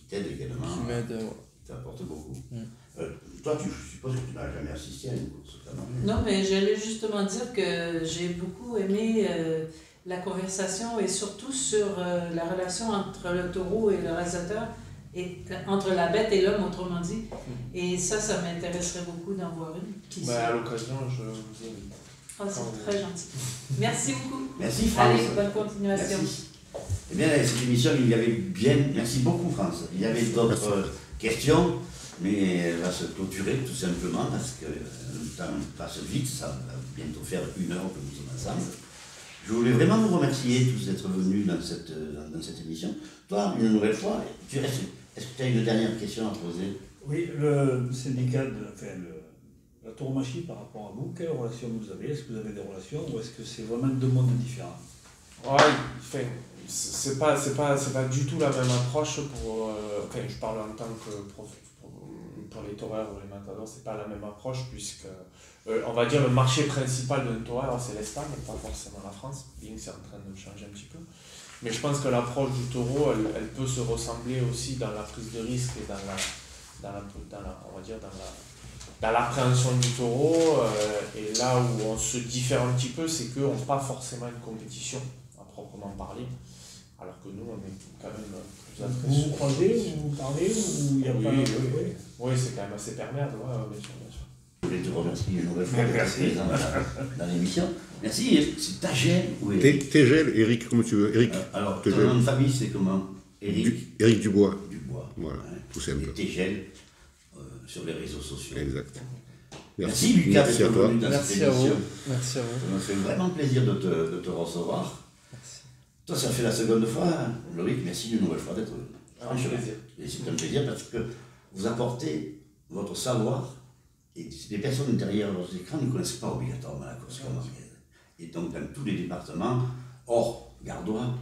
t'aide également. Qui m'aide, Qui t'apporte beaucoup. Toi, je suppose que tu n'as jamais assisté à une course camarguaise. Non, mais j'allais justement dire que j'ai beaucoup aimé la conversation et surtout sur la relation entre le taureau et le raseteur, et entre la bête et l'homme, autrement dit. Et ça m'intéresserait beaucoup d'en voir une. À l'occasion, je vous invite. Oh, c'est très gentil. Merci beaucoup. Merci, France. Allez, bonne continuation. Merci. Eh bien, cette émission, merci beaucoup, France. Il y avait d'autres questions, mais elle va se clôturer tout simplement parce que le temps passe vite, ça va bientôt faire 1 heure que nous sommes ensemble. Je voulais vraiment vous remercier tous d'être venus dans cette émission. Toi, une nouvelle fois, est-ce que tu as une dernière question à poser? Oui, le syndicat, la tauromachie par rapport à vous, quelle relation vous avez? Est-ce que vous avez des relations ou est-ce que c'est vraiment 2 mondes différents? Ouais, c'est pas du tout la même approche pour... je parle en tant que pour les taureurs ou les matadors, c'est pas la même approche puisque, on va dire, le marché principal d'un taureur, c'est l'Espagne, pas forcément la France. Bien que c'est en train de changer un petit peu. Mais je pense que l'approche du taureau, elle peut se ressembler aussi dans la prise de risque et dans l'appréhension du taureau. Et là où on se diffère un petit peu, c'est qu'on n'a pas forcément une compétition à proprement parler. Alors que nous, on est quand même plus appréciés. Vous vous croisez, vous parlez, ou il n'y a pas... Oui, c'est quand même assez perméable, bien sûr. Je voulais te remercier une nouvelle fois d'être présent dans l'émission. Merci, c'est Tagel ou Eric? Tagel, Eric, comme tu veux. Eric. Alors, ton nom de famille, c'est comment? Eric Dubois. Voilà, tout simple. Et Tagel sur les réseaux sociaux. Exact. Merci Lucas d'être venu dans cette émission. Merci à vous. Ça me fait vraiment plaisir de te recevoir. Merci. Toi, ça fait la seconde fois, hein. Loïc, merci une nouvelle fois d'être venu. Franchement. Et c'est un plaisir parce que vous apportez votre savoir. Et les personnes derrière leurs écrans ne connaissent pas obligatoirement la course camarguaise. Et donc, dans tous les départements, hors Gardois,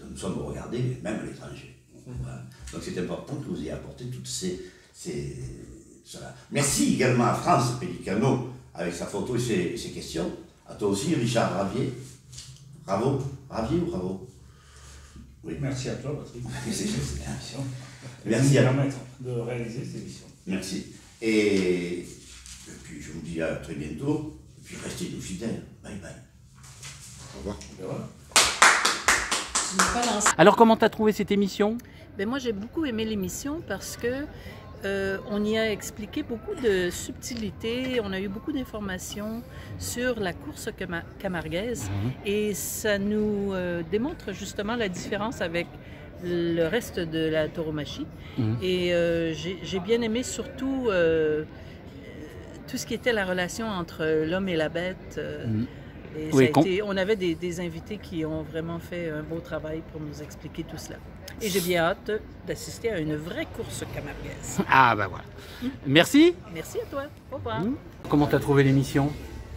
nous sommes regardés, même à l'étranger. Voilà. Donc c'est important que vous ayez apporté toutes cela. Merci également à France Pellicano, avec sa photo et ses questions. À toi aussi, Richard Ravier. Bravo. Ravier ou Bravo? Oui. Merci à toi, Patrick. Merci à nous permettre de réaliser cette émission. Merci. Et puis je vous dis à très bientôt. Et puis restez nous fidèles. Bye bye. Au revoir. Alors comment tu as trouvé cette émission? Ben moi j'ai beaucoup aimé l'émission parce que on y a expliqué beaucoup de subtilités, on a eu beaucoup d'informations sur la course camarguaise et ça nous démontre justement la différence avec le reste de la tauromachie. Et j'ai bien aimé surtout tout ce qui était la relation entre l'homme et la bête. Et oui, on avait des invités qui ont vraiment fait un beau travail pour nous expliquer tout cela. Et j'ai bien hâte d'assister à une vraie course camarguaise. Ah ben voilà. Merci. Merci à toi. Au revoir. Comment tu as trouvé l'émission?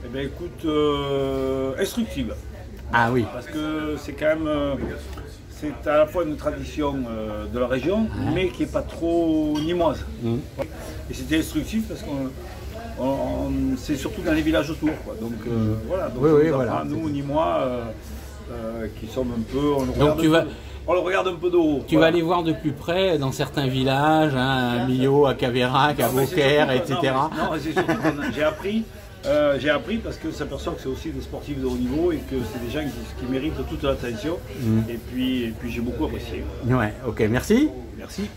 Eh bien écoute, instructive. Ah oui. Parce que c'est quand même, c'est à la fois une tradition de la région, mais qui n'est pas trop nîmoise. Et c'était instructif parce qu'on c'est surtout dans les villages autour, quoi. Donc voilà, donc voilà. Nous ni moi qui sommes un peu, on le regarde un peu de haut. Tu vas aller voir de plus près dans certains villages, à Millau, à Caveyrac, à Beaucaire, etc. Non, c'est surtout que j'ai appris parce que s'aperçoit que c'est aussi des sportifs de haut niveau et que c'est des gens qui méritent toute l'attention. Et puis j'ai beaucoup apprécié. Ouais, ok, merci. Merci.